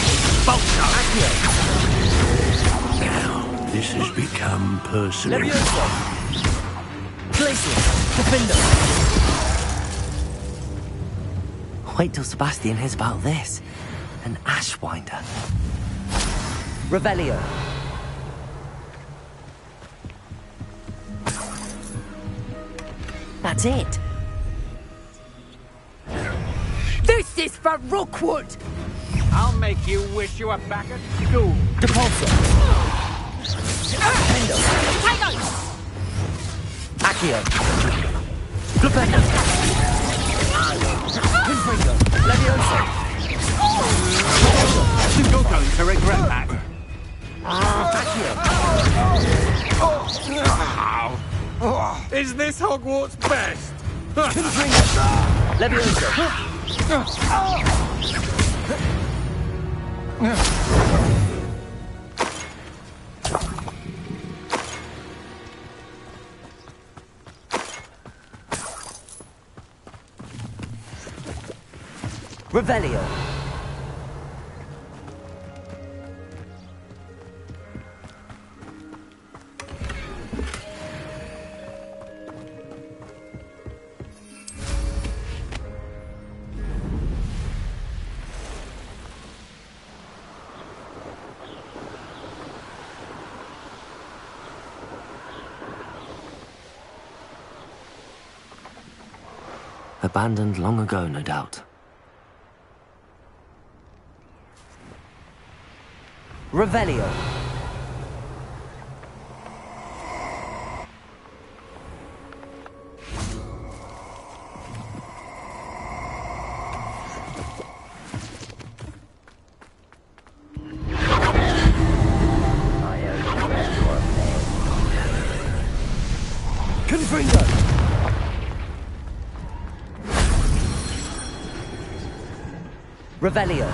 Expulso! Accio! Now, this has become personal. Levioso! Glacius! Defendo! Wait till Sebastian hears about this. An Ashwinder. Revelio! That's it. This is for Rookwood! I'll make you wish you were back at school. Depulso! Defendo! Potatoes! Accio! Flipendo! Confringo! Levioso! You're going to regret that. Accio! Is this Hogwarts best? Confringo! Levioso! Revelio! Abandoned long ago, no doubt. Revelio! Confringo! Revelio!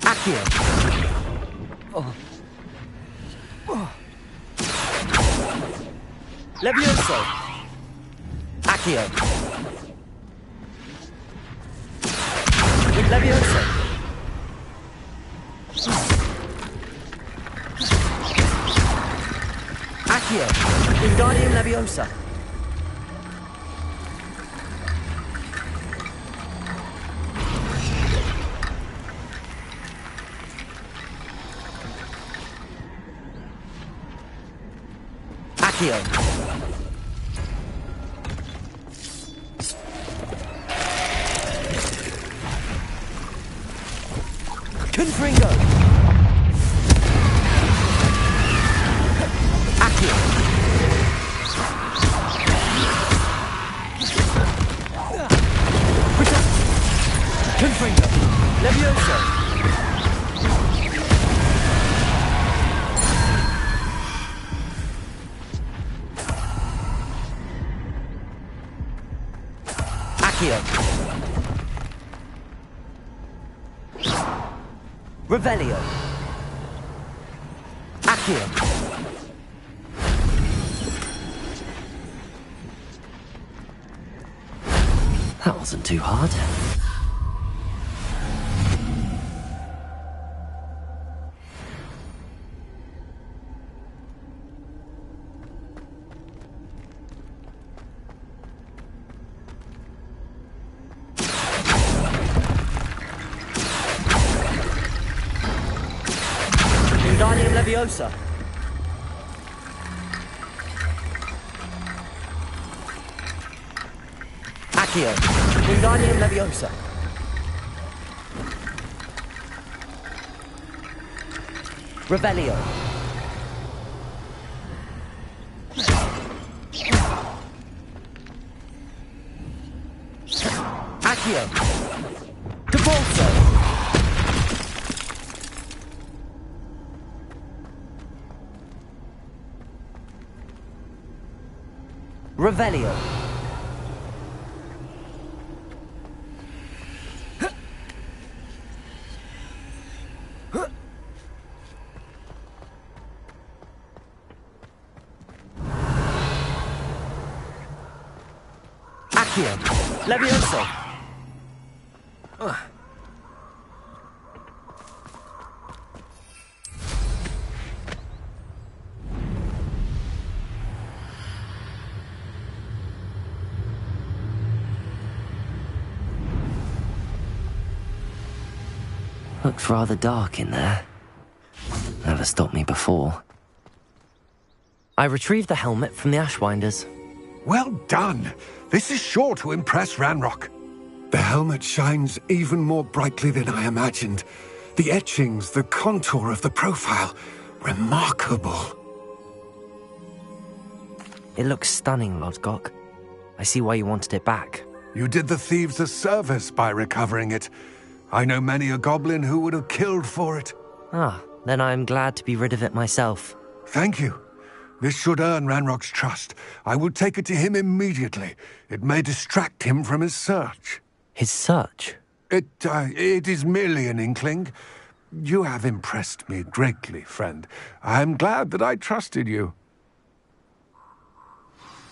Accio! Levioso. Accio. With Levioso. Accio. Wingardium Leviosa. Accio. Confringo. Accio. Confringo. Levioso. Accio. Revelio. Accio. That wasn't too hard. Wingardium Leviosa. Accio. Wingardium Leviosa. Revelio. Accio. Devolso. Revelio. Accio. Levioso. Looks rather dark in there. Never stopped me before. I retrieved the helmet from the Ashwinders. Well done. This is sure to impress Ranrock. The helmet shines even more brightly than I imagined. The etchings, the contour of the profile. Remarkable. It looks stunning, Lodgok. I see why you wanted it back. You did the thieves a service by recovering it. I know many a goblin who would have killed for it. Ah, then I'm glad to be rid of it myself. Thank you. This should earn Ranrock's trust. I will take it to him immediately. It may distract him from his search. His search? It is merely an inkling. You have impressed me greatly, friend. I am glad that I trusted you.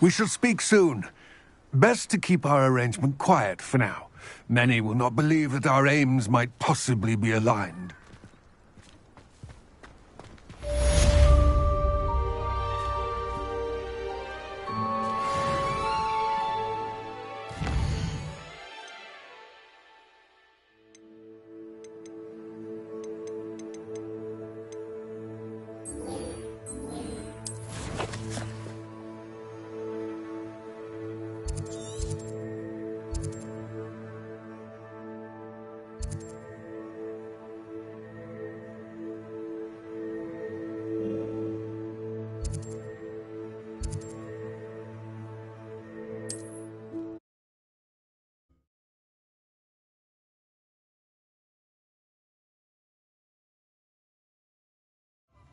We shall speak soon. Best to keep our arrangement quiet for now. Many will not believe that our aims might possibly be aligned.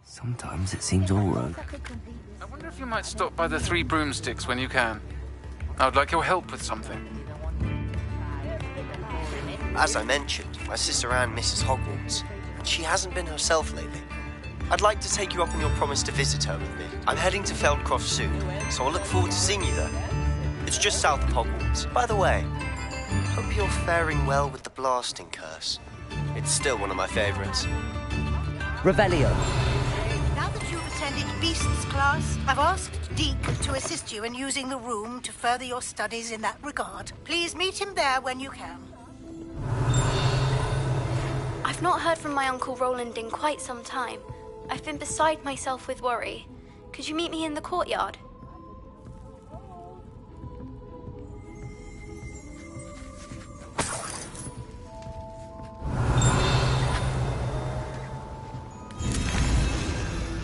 Sometimes it seems all wrong. I wonder if you might stop by the Three Broomsticks when you can. I would like your help with something. As I mentioned, my sister Anne misses Hogwarts, and she hasn't been herself lately. I'd like to take you up on your promise to visit her with me. I'm heading to Feldcroft soon, so I'll look forward to seeing you there. It's just south of Hogwarts. By the way, hope you're faring well with the blasting curse. It's still one of my favorites. Revelio. Now that you've attended Beasts class, I've asked Deke to assist you in using the room to further your studies in that regard. Please meet him there when you can. I've not heard from my Uncle Roland in quite some time. I've been beside myself with worry. Could you meet me in the courtyard?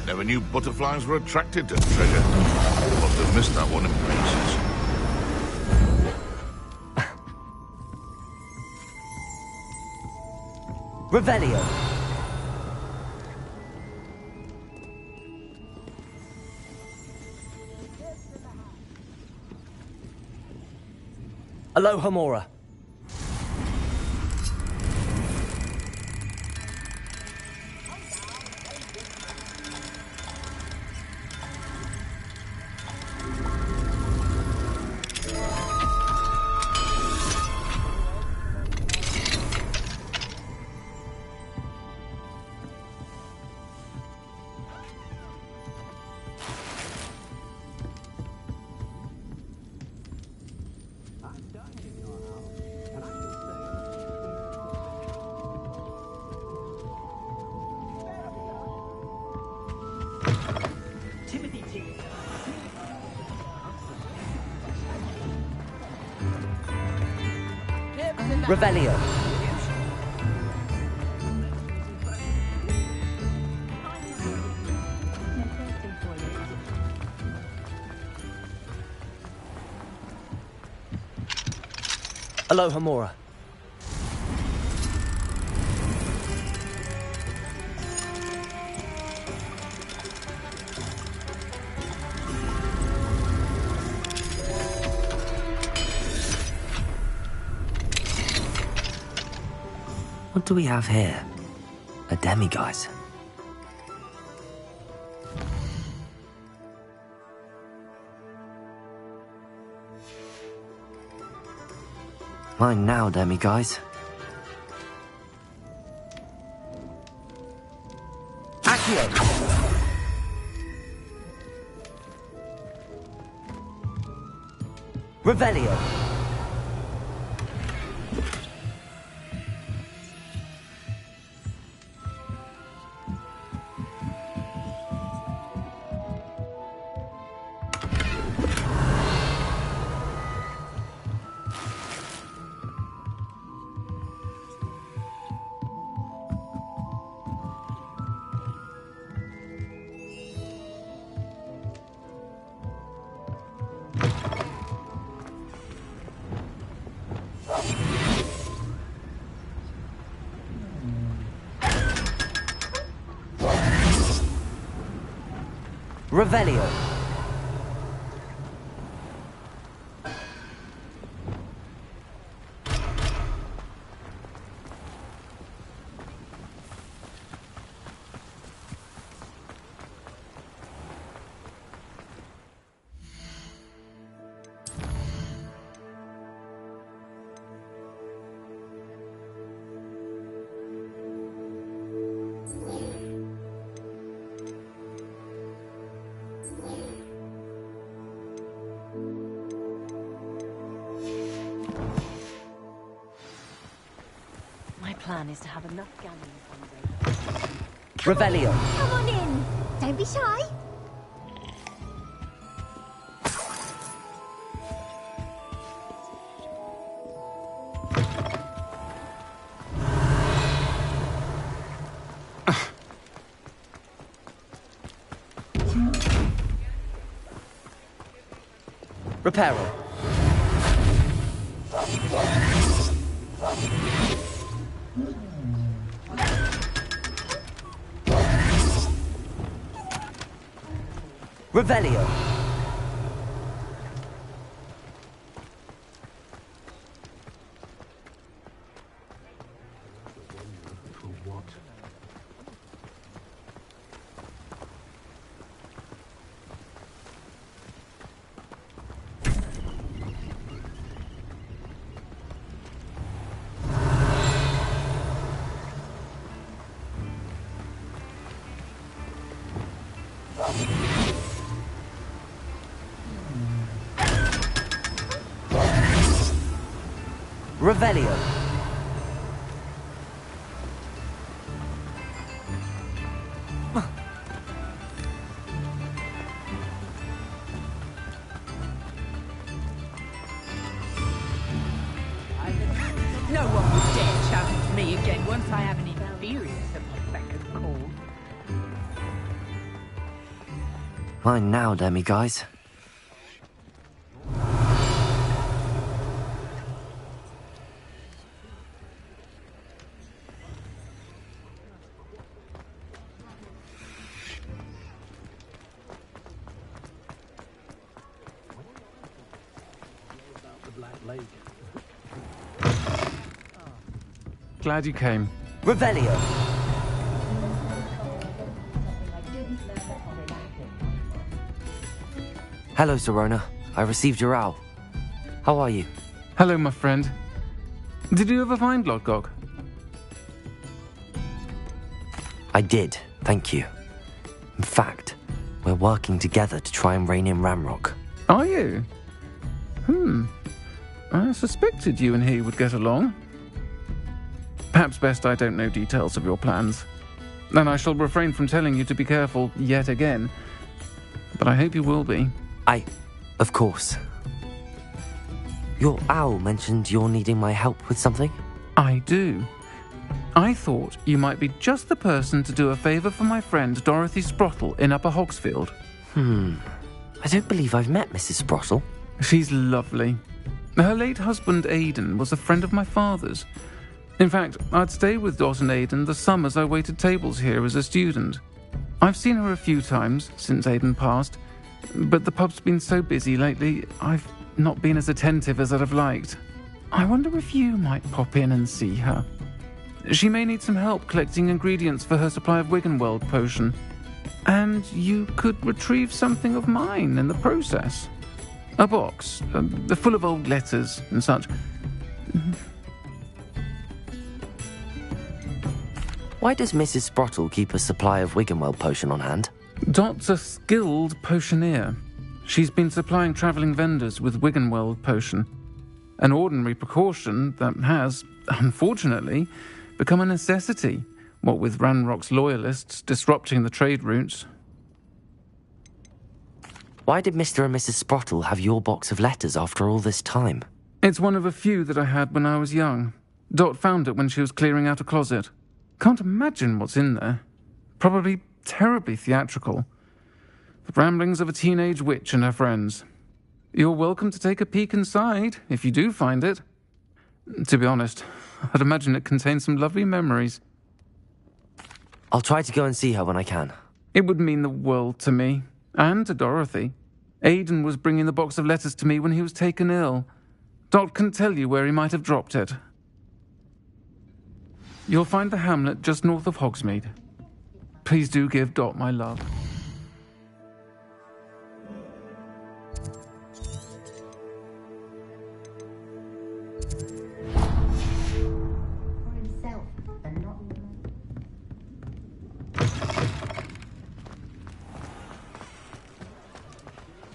Never knew butterflies were attracted to treasure. Must have missed that one in places. Revelio. Alohomora. Revelio. Alohomora. What do we have here? A demiguise. Mine now, demiguise. Accio. Revelio. Revelio. My plan is to have enough galleons one day. Revelio. Come on in. Don't be shy. Reparo. Revelio. Revelio. No one would dare challenge me again once I have an imperious at my beck and call. Mine now, demi-guys. Glad you came. Revelio. Hello, Serona. I received your owl. How are you? Hello, my friend. Did you ever find Lodgok? I did, thank you. In fact, we're working together to try and rein in Ramrock. Are you? I suspected you and he would get along. Perhaps best I don't know details of your plans. And I shall refrain from telling you to be careful yet again. But I hope you will be. Of course. Your owl mentioned you're needing my help with something? I do. I thought you might be just the person to do a favour for my friend Dorothy Sprottle in Upper Hogsfield. I don't believe I've met Mrs. Sprottle. She's lovely. Her late husband Aidan was a friend of my father's. In fact, I'd stay with Dot and Aidan the summers I waited tables here as a student. I've seen her a few times since Aidan passed, but the pub's been so busy lately, I've not been as attentive as I'd have liked. I wonder if you might pop in and see her. She may need some help collecting ingredients for her supply of Wiggenweld potion. And you could retrieve something of mine in the process. A box, full of old letters and such. Why does Mrs. Sprottle keep a supply of Wiggenweld potion on hand? Dot's a skilled potioneer. She's been supplying travelling vendors with Wiggenweld potion. An ordinary precaution that has, unfortunately, become a necessity, what with Ranrock's loyalists disrupting the trade routes. Why did Mr. and Mrs. Sprottle have your box of letters after all this time? It's one of a few that I had when I was young. Dot found it when she was clearing out a closet. Can't imagine what's in there. Probably terribly theatrical. The ramblings of a teenage witch and her friends. You're welcome to take a peek inside, if you do find it. To be honest, I'd imagine it contains some lovely memories. I'll try to go and see her when I can. It would mean the world to me, and to Dorothy. Aidan was bringing the box of letters to me when he was taken ill. Dot can tell you where he might have dropped it. You'll find the hamlet just north of Hogsmeade. Please do give Dot my love.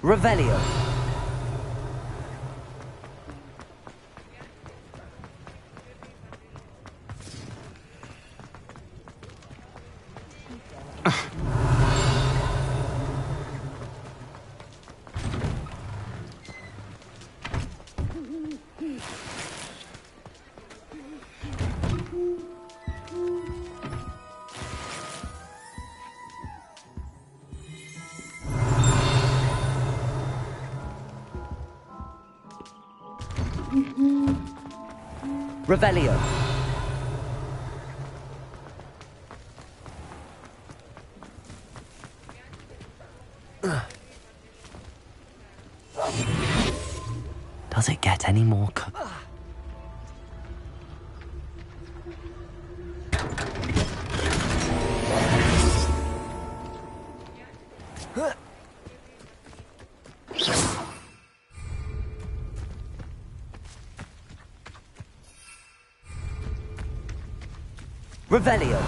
Revelio. Revelio. Does it get any more Revelio.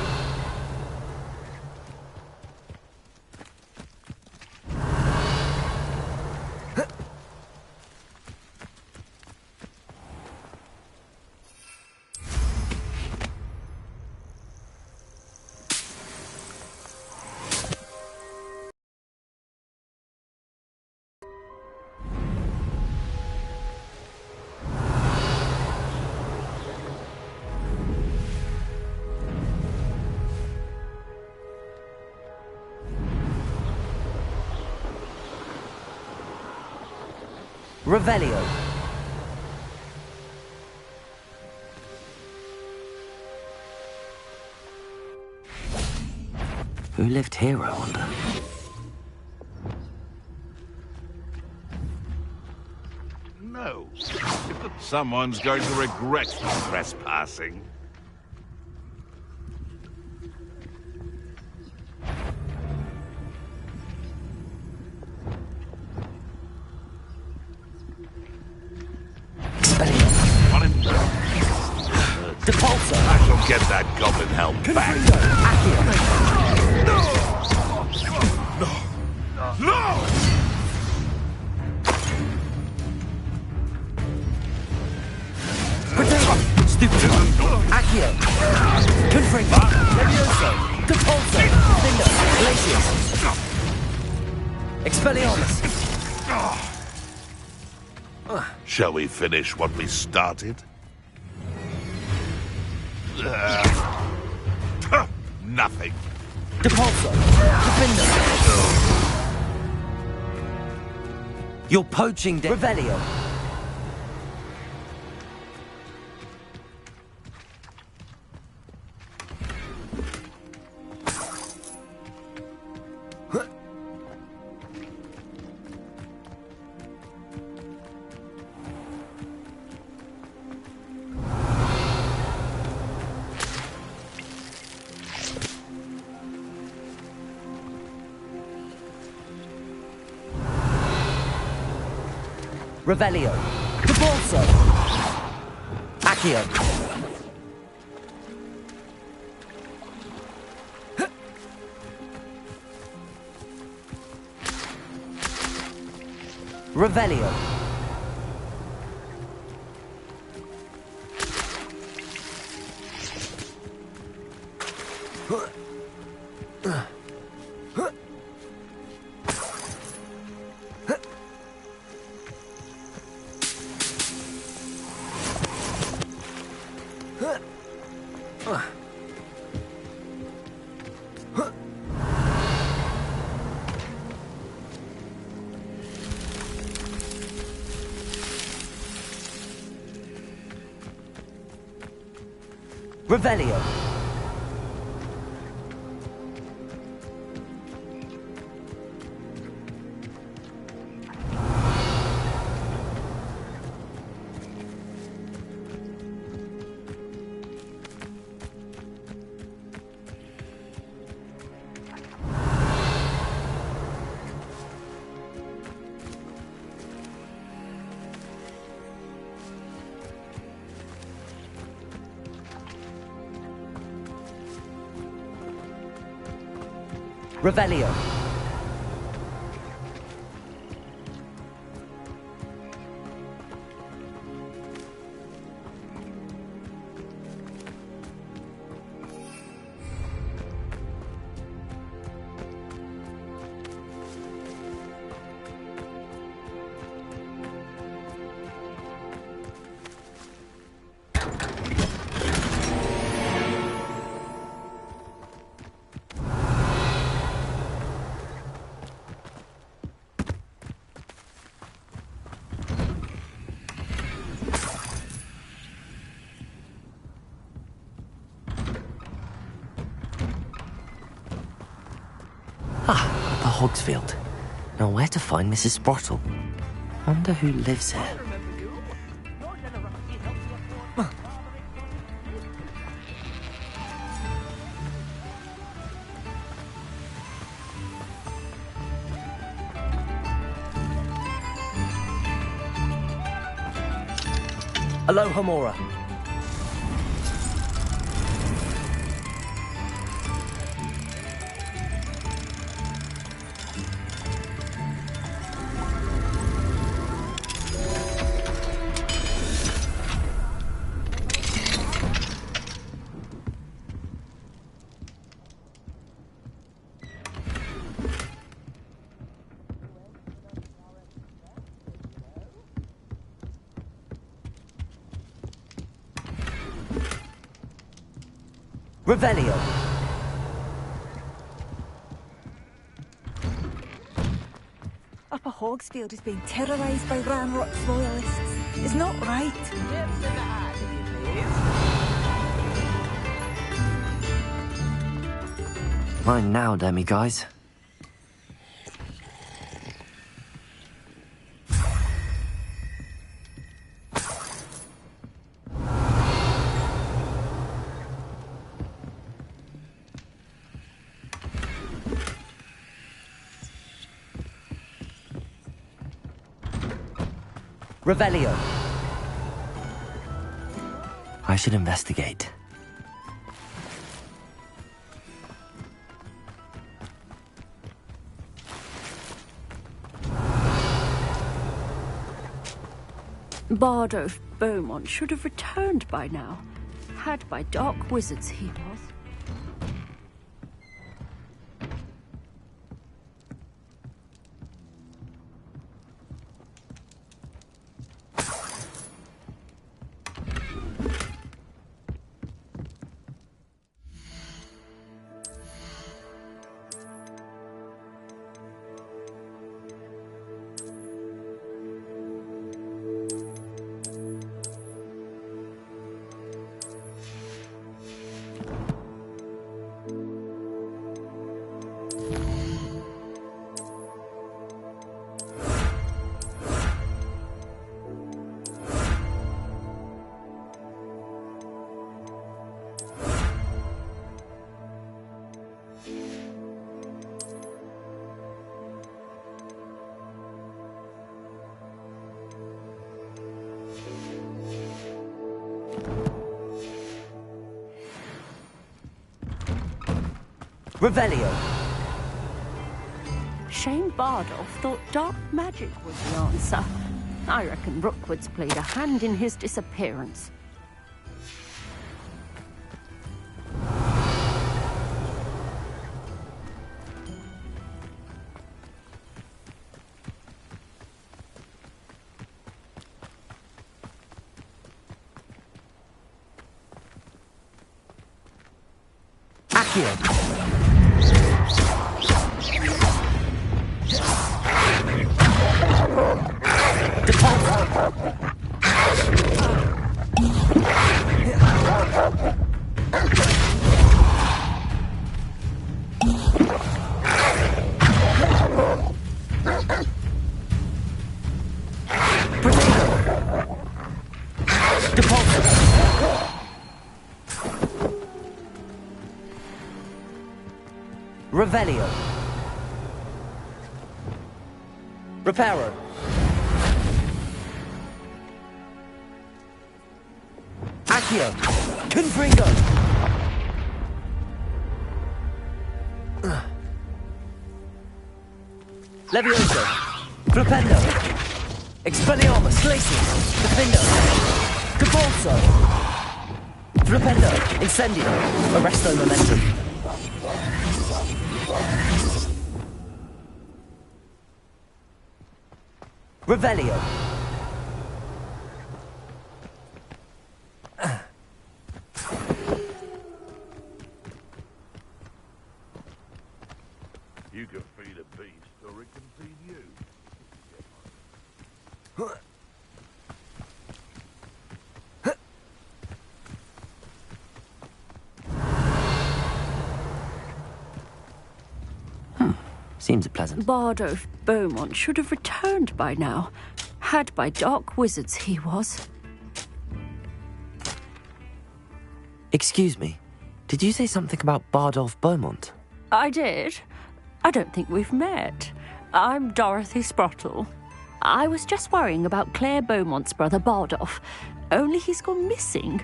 Revelio. Who lived here, I wonder? No. Someone's going to regret trespassing. Depulso. I shall get that goblin helm back. No! Stupid. Accio. Confringo. Levioso. Depulso. Thinder. Glacius. Expelliarmus. Shall we finish what we started? Nothing. Depulso. Defender. You're poaching Revelio. Revelio. Depulso. Accio. Revelio. Revelio. Revelio. Upper Hogsfield. Now where to find Mrs. Sprottle? Wonder who lives here. Aloha Mora. Revelio. Upper Hogsfield is being terrorised by Ranrock's loyalists. It's not right. Mine now, demi-guys. Revelio. I should investigate. Bardolph Beaumont should have returned by now. Had by dark wizards he was. Revelio. Shane Bardolph thought dark magic was the answer. I reckon Rookwood's played a hand in his disappearance. Accio. Revelio. Reparo. Accio. Confringo. Levioso. Flipendo. Expelliarmus. Glacius. Defendo. Cabalso. Flipendo. Incendio. Arresto momentum. Revelio. You can feed a beast, or it can feed you. Seems pleasant. Bardolph Beaumont should have returned by now. Had by dark wizards he was. Excuse me, did you say something about Bardolph Beaumont? I did. I don't think we've met. I'm Dorothy Sprottle. I was just worrying about Claire Beaumont's brother Bardolph, only he's gone missing.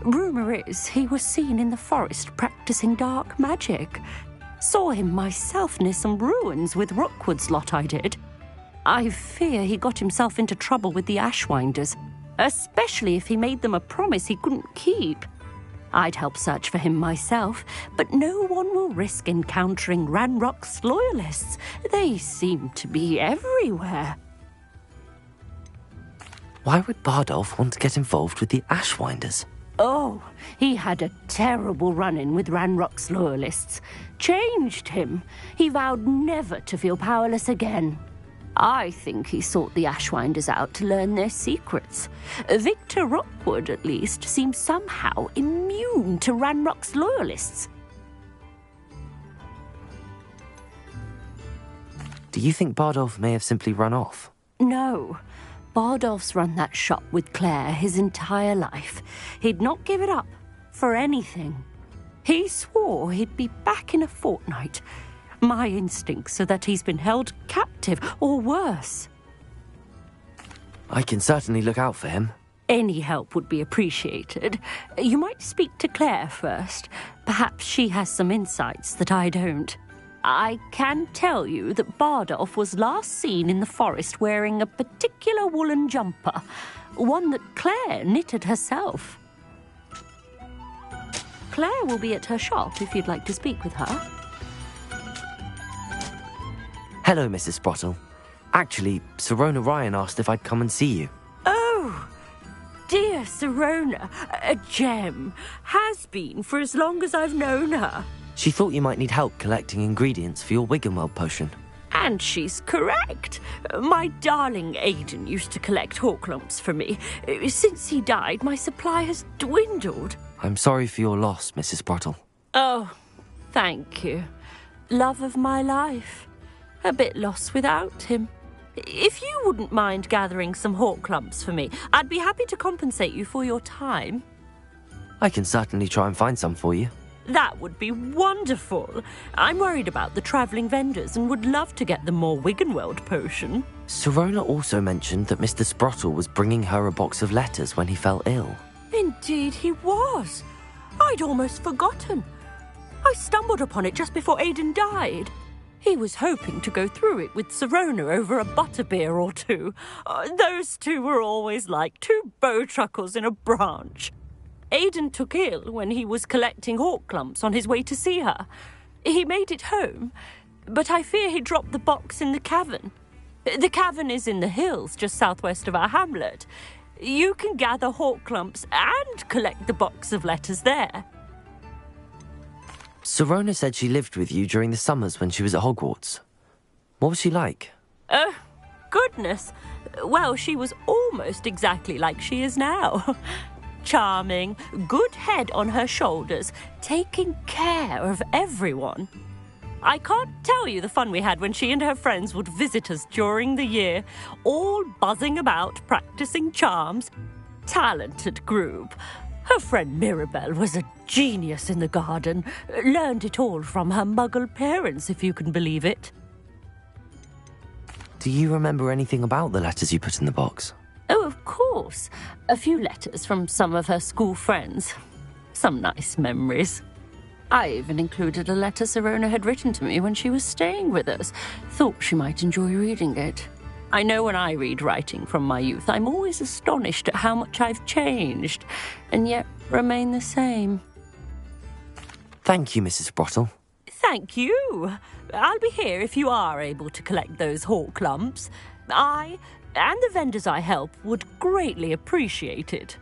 Rumour is he was seen in the forest practicing dark magic. Saw him myself near some ruins with Rookwood's lot, I did. I fear he got himself into trouble with the Ashwinders, especially if he made them a promise he couldn't keep. I'd help search for him myself, but no one will risk encountering Ranrock's loyalists. They seem to be everywhere. Why would Bardolph want to get involved with the Ashwinders? Oh, he had a terrible run-in with Ranrock's loyalists. Changed him. He vowed never to feel powerless again. I think he sought the Ashwinders out to learn their secrets. Victor Rockwood, at least, seems somehow immune to Ranrock's loyalists. Do you think Bardolph may have simply run off? No. Bardolph's run that shop with Claire his entire life. He'd not give it up for anything. He swore he'd be back in a fortnight. My instincts are that he's been held captive, or worse. I can certainly look out for him. Any help would be appreciated. You might speak to Claire first. Perhaps she has some insights that I don't. I can tell you that Bardolph was last seen in the forest wearing a particular woolen jumper, one that Claire knitted herself. Claire will be at her shop if you'd like to speak with her. Hello, Mrs. Sprottle. Actually, Sirona Ryan asked if I'd come and see you. Oh, dear Sirona, a gem. Has been for as long as I've known her. She thought you might need help collecting ingredients for your Wiggenweld potion. And she's correct. My darling Aidan used to collect hawk lumps for me. Since he died, my supply has dwindled. I'm sorry for your loss, Mrs. Sprottle. Oh, thank you. Love of my life. A bit lost without him. If you wouldn't mind gathering some hawk lumps for me, I'd be happy to compensate you for your time. I can certainly try and find some for you. That would be wonderful. I'm worried about the travelling vendors and would love to get them more Wiggenweld potion. Sirona also mentioned that Mr. Sprottle was bringing her a box of letters when he fell ill. Indeed he was. I'd almost forgotten. I stumbled upon it just before Aidan died. He was hoping to go through it with Sirona over a butterbeer or two. Those two were always like two bowtruckles in a branch. Aidan took ill when he was collecting hawk lumps on his way to see her. He made it home, but I fear he dropped the box in the cavern. The cavern is in the hills just southwest of our hamlet. You can gather hawk lumps and collect the box of letters there. Sirona said she lived with you during the summers when she was at Hogwarts. What was she like? Oh, goodness. Well, she was almost exactly like she is now. Charming, good head on her shoulders, taking care of everyone. I can't tell you the fun we had when she and her friends would visit us during the year, all buzzing about, practicing charms. Talented group. Her friend Mirabelle was a genius in the garden. Learned it all from her muggle parents, if you can believe it. Do you remember anything about the letters you put in the box? Oh, of course. A few letters from some of her school friends. Some nice memories. I even included a letter Sirona had written to me when she was staying with us. Thought she might enjoy reading it. I know when I read writing from my youth, I'm always astonished at how much I've changed, and yet remain the same. Thank you, Mrs. Sprottle. Thank you. I'll be here if you are able to collect those hawk lumps. I and the vendors I help would greatly appreciate it.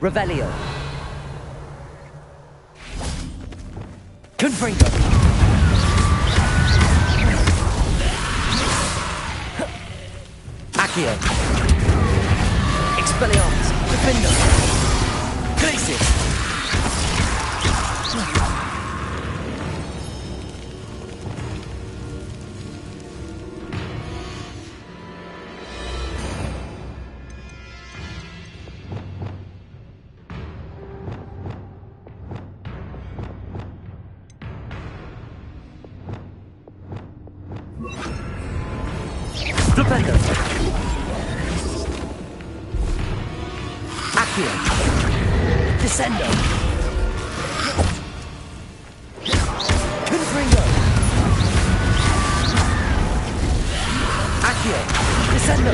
Revelio. Confringo. Accio. Expelliarmus. Defendo. Glacius. Flipendo. Accio. Descendo. Confringo. Accio. Descendo.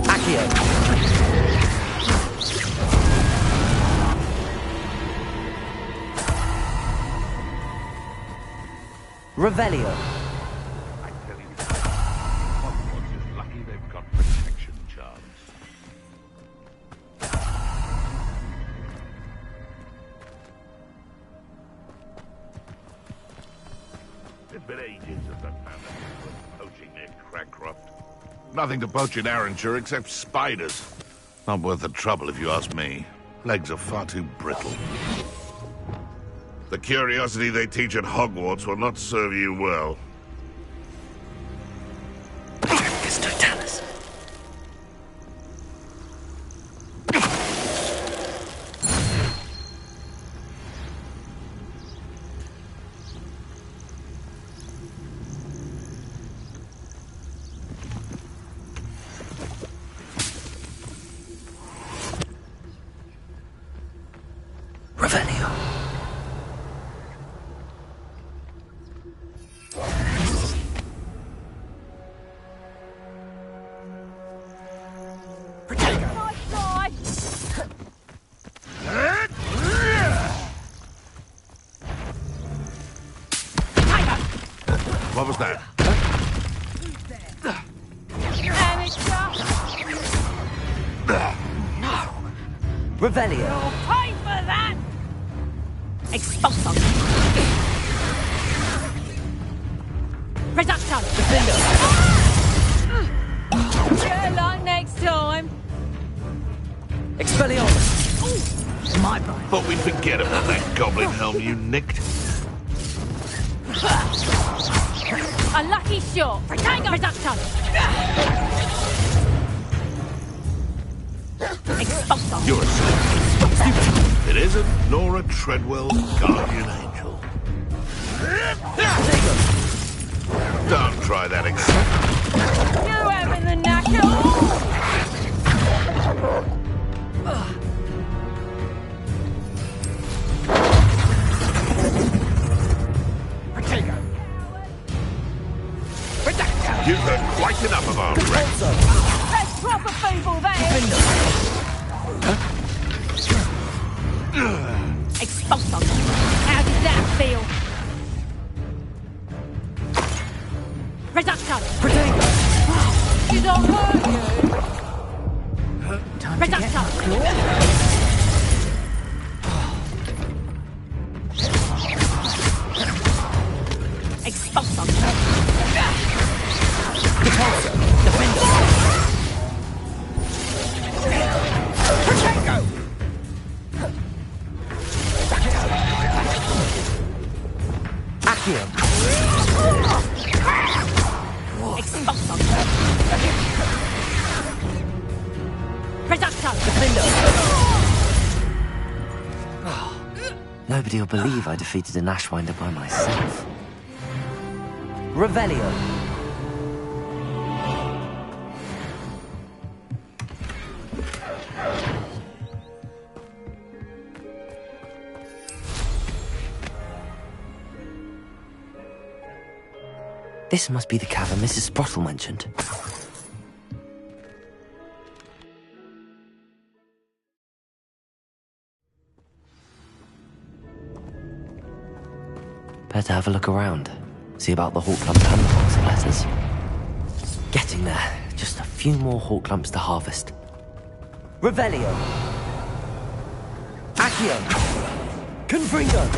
Accio. Revelio. I tell you, Hogwarts is lucky they've got protection charms. It's been ages since I found out poaching near Crackcroft. Nothing to poach in Arranshire except spiders. Not worth the trouble if you ask me. Legs are far too brittle. The curiosity they teach at Hogwarts will not serve you well. Totalis. Revelio. What was that? Revelio. You'll pay for that! Expulso. Reducto. Better luck next time. Expelliarmus. My boy. Thought we'd forget about that goblin helm you nicked. A lucky shot. Retango. Reducto. Expulso. You're a slip. It isn't Nora Treadwell's guardian angel. Don't try that again. You having the knackle? You've heard quite enough of our wreck. That's proper feeble, that is. Expulso. How did that feel? Reducto. Did I hurt you? Time Reducto. Expulso. Repulsor. Defendo. Protego. Accio. Expulso. Reducto. Defendo. Nobody will believe I defeated an Ashwinder by myself. Revelio. This must be the cavern Mrs. Sprottle mentioned. Better have a look around. See about the Hawk Club and the box of letters. Getting there. Just a few more hawk lumps to harvest. Revelio. Accio. Confringo.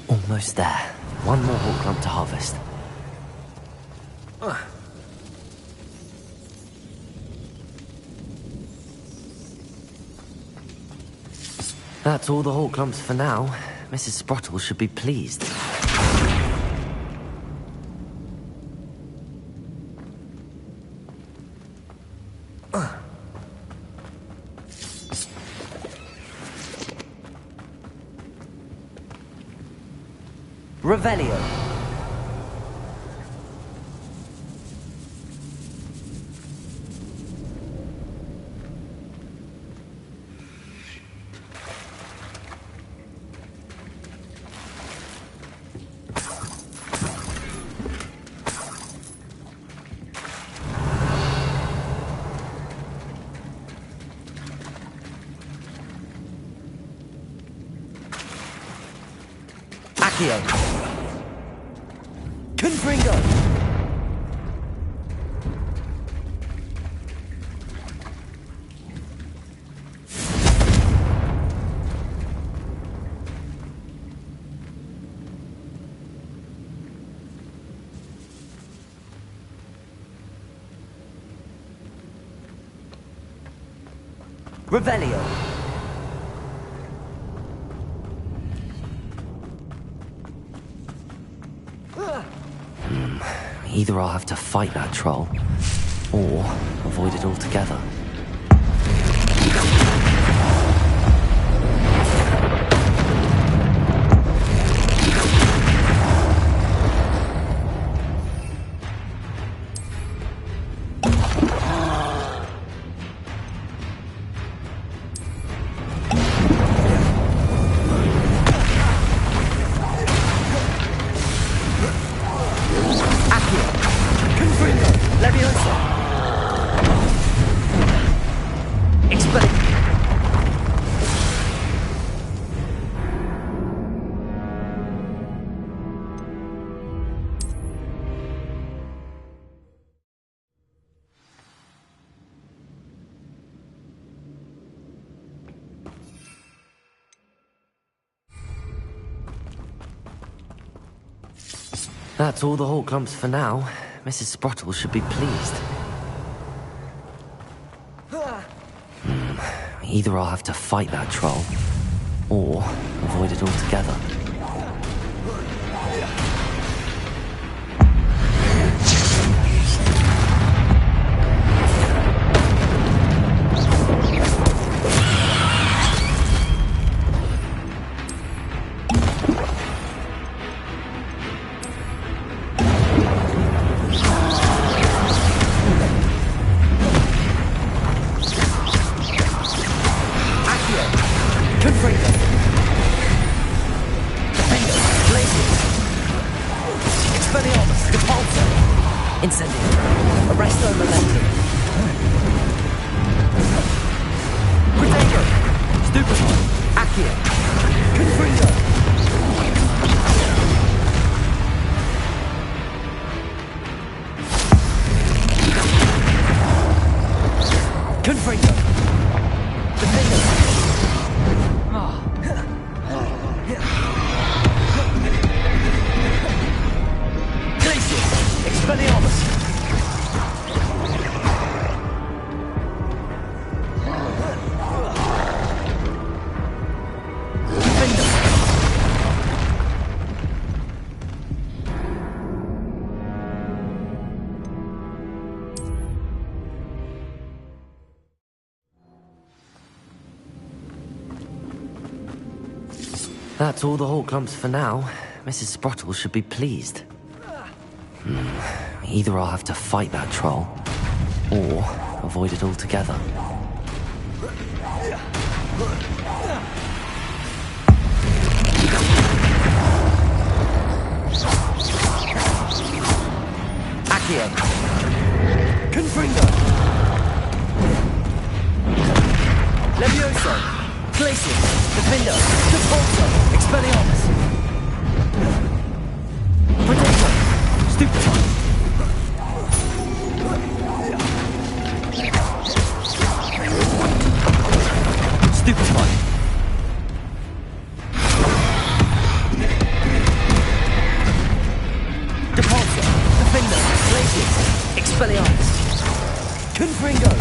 Almost there. One more hawk lump to harvest. That's all the hawk lumps for now. Mrs. Sprottle should be pleased. Revelio. Accio. Confringo. Revelio. Either I'll have to fight that troll, or avoid it altogether. That's all the hawk lumps for now. Mrs. Sprottle should be pleased. Either I'll have to fight that troll, or avoid it altogether. That's all the hawk lumps for now. Mrs. Sprottle should be pleased. Either I'll have to fight that troll, Or avoid it altogether. Accio. Confringo. Levioso. Glacius. Defender. Depulso. Expelliarmus. Potato. Stupefy. Stupefy. Depulso. Defender. Glacius. Expelliarmus. Confringo.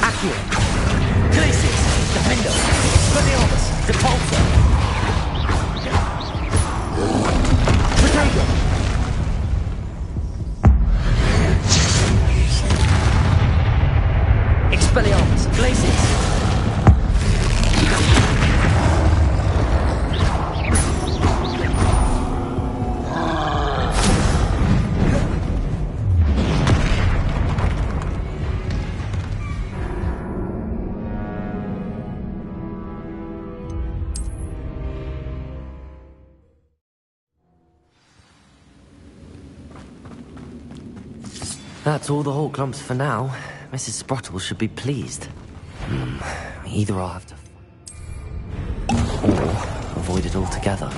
Accio. Glacius. Defender. Expelliarmus. Depulso. Potato. Expelliarmus. Glacius. That's all the whole clumps for now. Mrs. Sprottle should be pleased. Either I'll have to... or avoid it altogether.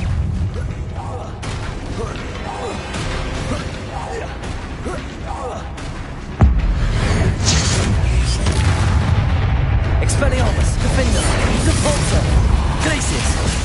Expelliarmus. Defender. Depulso. Glacius.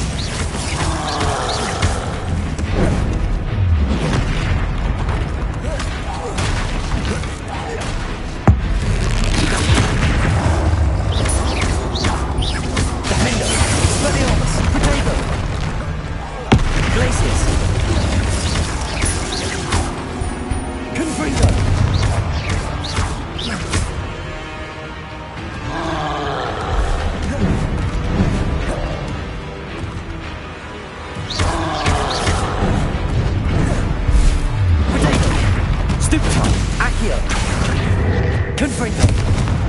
Confringo.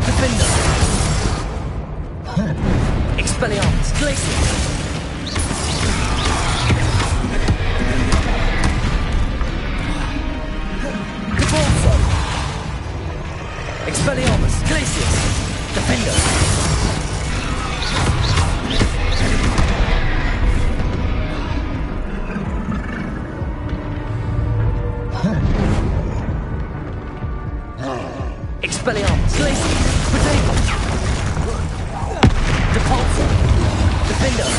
Defender. Expelliarmus. Glacius. Depulso. Expelliarmus. Glacius. Defender. Expelliarmus. Glacius. Potato. Depulso. Defender.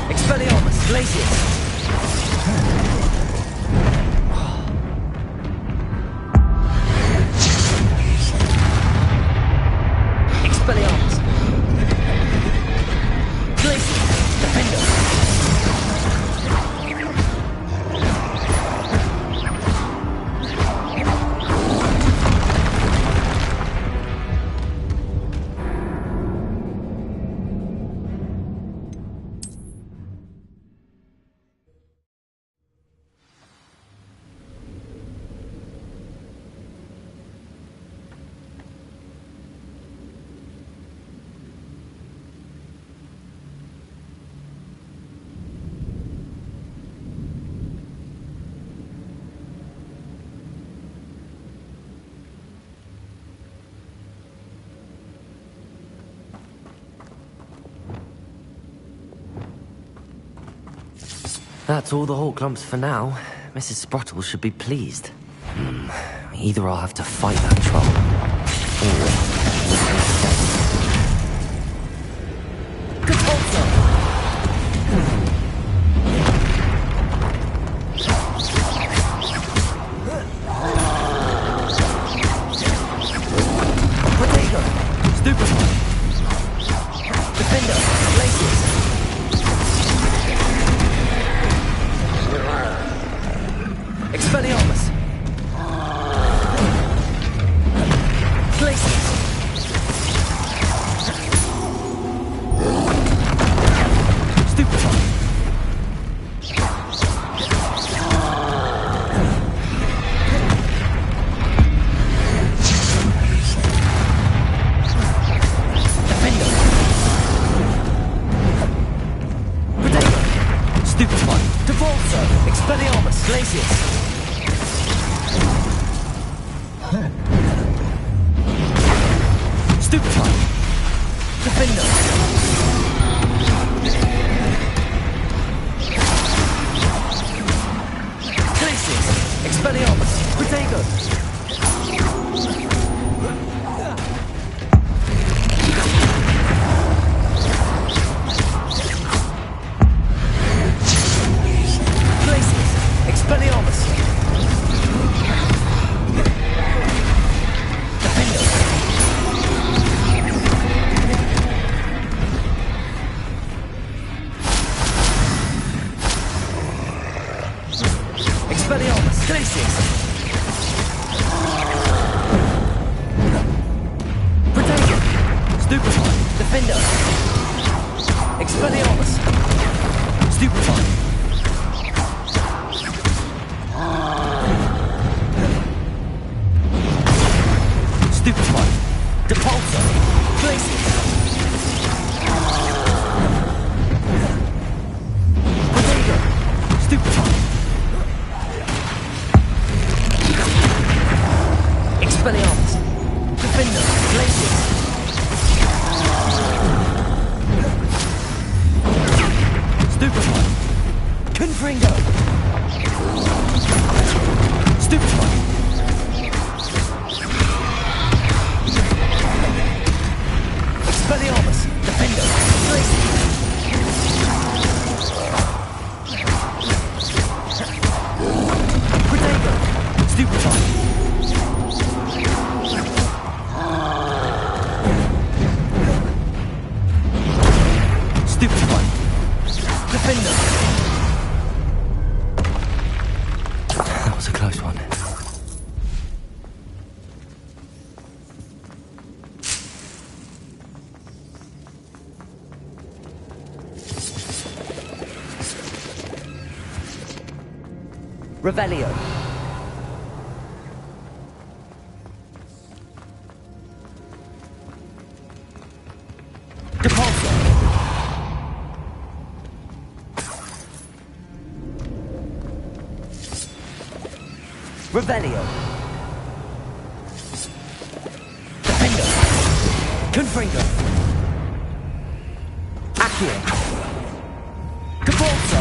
Expelliarmus. Glacius. Expelliarmus. Glacius. Defender. That's all the whole clumps for now. Mrs. Sprottle should be pleased. Either I'll have to fight that troll, or... Depulso. Potato. Stupefy. Defender. Glacius. Stupefy. Defender. Glacius. Expelliarmus. Protego. Glacius. Expelliarmus. Defender. Expelliarmus. Glacius. Protego. Stupefy. Defender. Expelliarmus. Stupefy. Stupefy. Depulso. Glacius. Protego. Stupefy. Expelliarmus. Defender. Glacius. Stupefy. Confringo. Stupefy. Expelliarmus. Defender. Glacius. Protego. Stupefy. Stupefy. Defender. That was a close one. Revelio. Depulso. Revelio. Defender. Confringo. Accio. Depulso.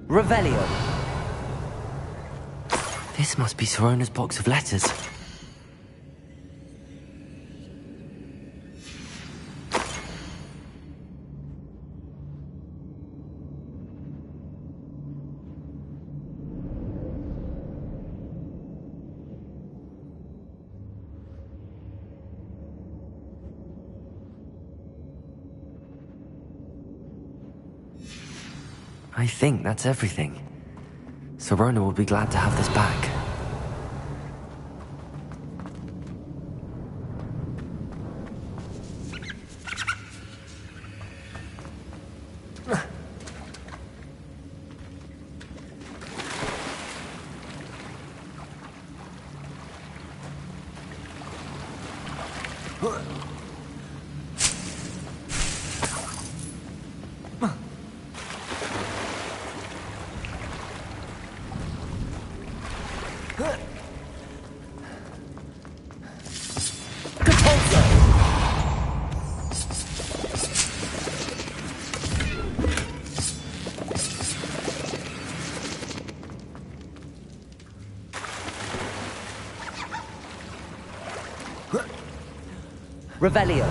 Revelio. This must be Sorona's box of letters. I think that's everything. Sorona will be glad to have this back. Revelio.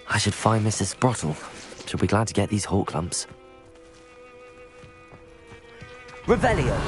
I should find Mrs. Sprottle. She'll be glad to get these hawk lumps. Revelio.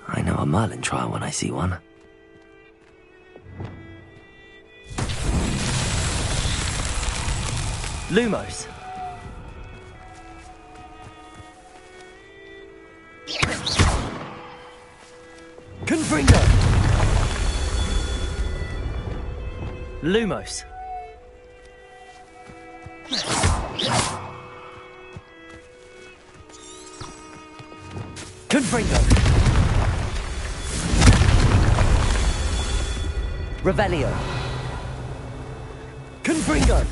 I know a Merlin trial when I see one. Lumos. Confringo. Lumos. Confringo. Revelio. Confringo.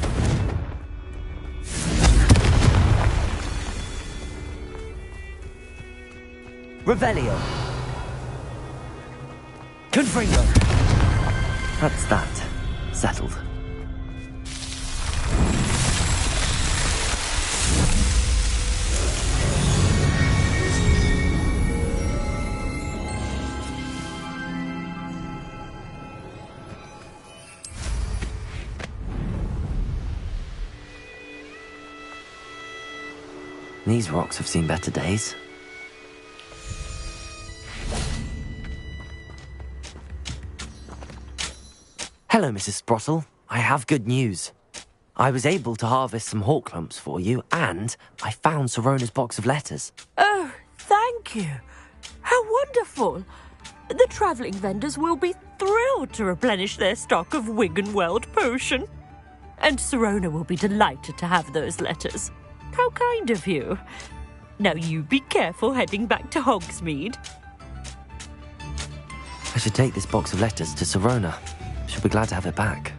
Revelio. Confringo. That's that. Settled. These rocks have seen better days. Hello, Mrs. Sprottle. I have good news. I was able to harvest some hawk lumps for you, and I found Sirona's box of letters. Oh, thank you. How wonderful. The travelling vendors will be thrilled to replenish their stock of Wiggenweld potion. And Sirona will be delighted to have those letters. How kind of you. Now you be careful heading back to Hogsmeade. I should take this box of letters to Sirona. She'll be glad to have it back.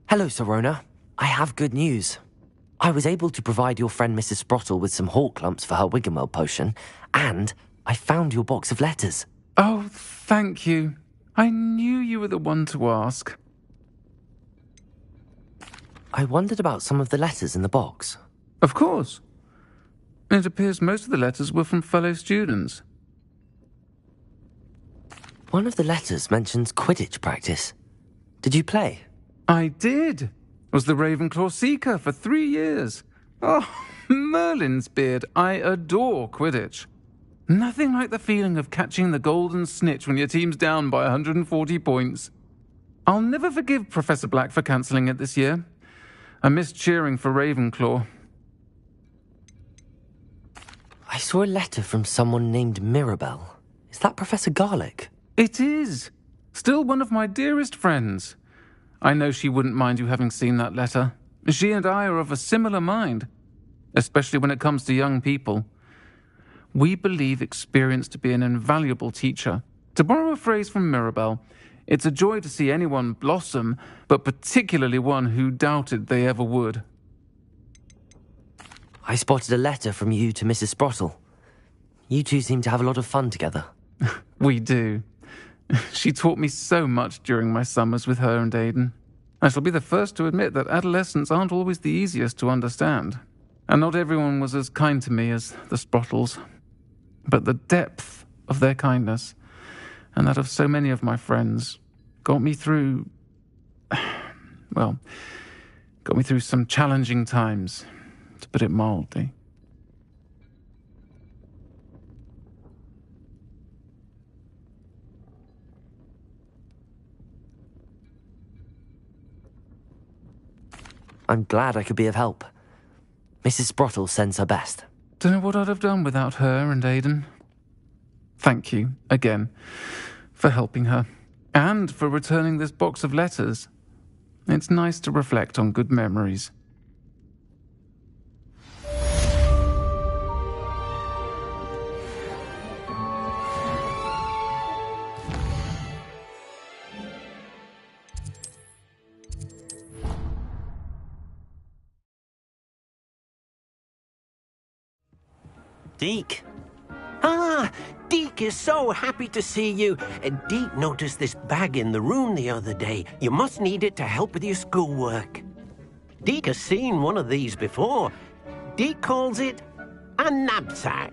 Hello, Sirona. I have good news. I was able to provide your friend Mrs. Sprottle with some hawk lumps for her Wiggenweld potion, and I found your box of letters. Oh, thank you. I knew you were the one to ask. I wondered about some of the letters in the box. Of course. It appears most of the letters were from fellow students. One of the letters mentions Quidditch practice. Did you play? I did. Was the Ravenclaw Seeker for 3 years. Oh, Merlin's beard. I adore Quidditch. Nothing like the feeling of catching the golden snitch when your team's down by 140 points. I'll never forgive Professor Black for cancelling it this year. I missed cheering for Ravenclaw. I saw a letter from someone named Mirabelle. Is that Professor Garlick? It is. Still one of my dearest friends. I know she wouldn't mind you having seen that letter. She and I are of a similar mind, especially when it comes to young people. We believe experience to be an invaluable teacher. To borrow a phrase from Mirabelle, it's a joy to see anyone blossom, but particularly one who doubted they ever would. I spotted a letter from you to Mrs. Sprottle. You two seem to have a lot of fun together. We do. She taught me so much during my summers with her and Aidan. I shall be the first to admit that adolescents aren't always the easiest to understand. And not everyone was as kind to me as the Sprottles. But the depth of their kindness, and that of so many of my friends, got me through some challenging times, to put it mildly. I'm glad I could be of help. Mrs. Sprottle sends her best. Don't know what I'd have done without her and Aidan. Thank you, again, for helping her, and for returning this box of letters. It's nice to reflect on good memories. Deke. Ah, Deke is so happy to see you. Deke noticed this bag in the room the other day. You must need it to help with your schoolwork. Deke has seen one of these before. Deke calls it a knapsack.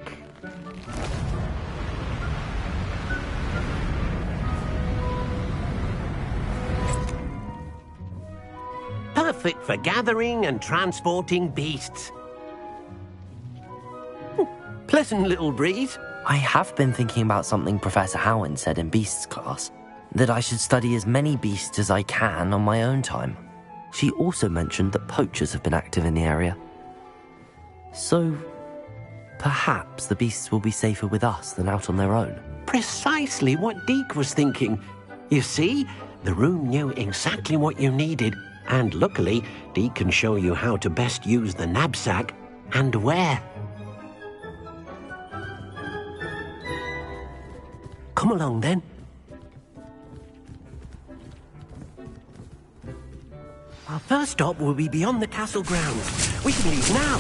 Perfect for gathering and transporting beasts. Pleasant little breeze. I have been thinking about something Professor Howard said in Beasts class, that I should study as many beasts as I can on my own time. She also mentioned that poachers have been active in the area. So, perhaps the beasts will be safer with us than out on their own. Precisely what Deke was thinking. You see, the room knew exactly what you needed, and luckily, Deke can show you how to best use the knapsack and where. Come along, then. Our first stop will be beyond the castle grounds. We can leave now.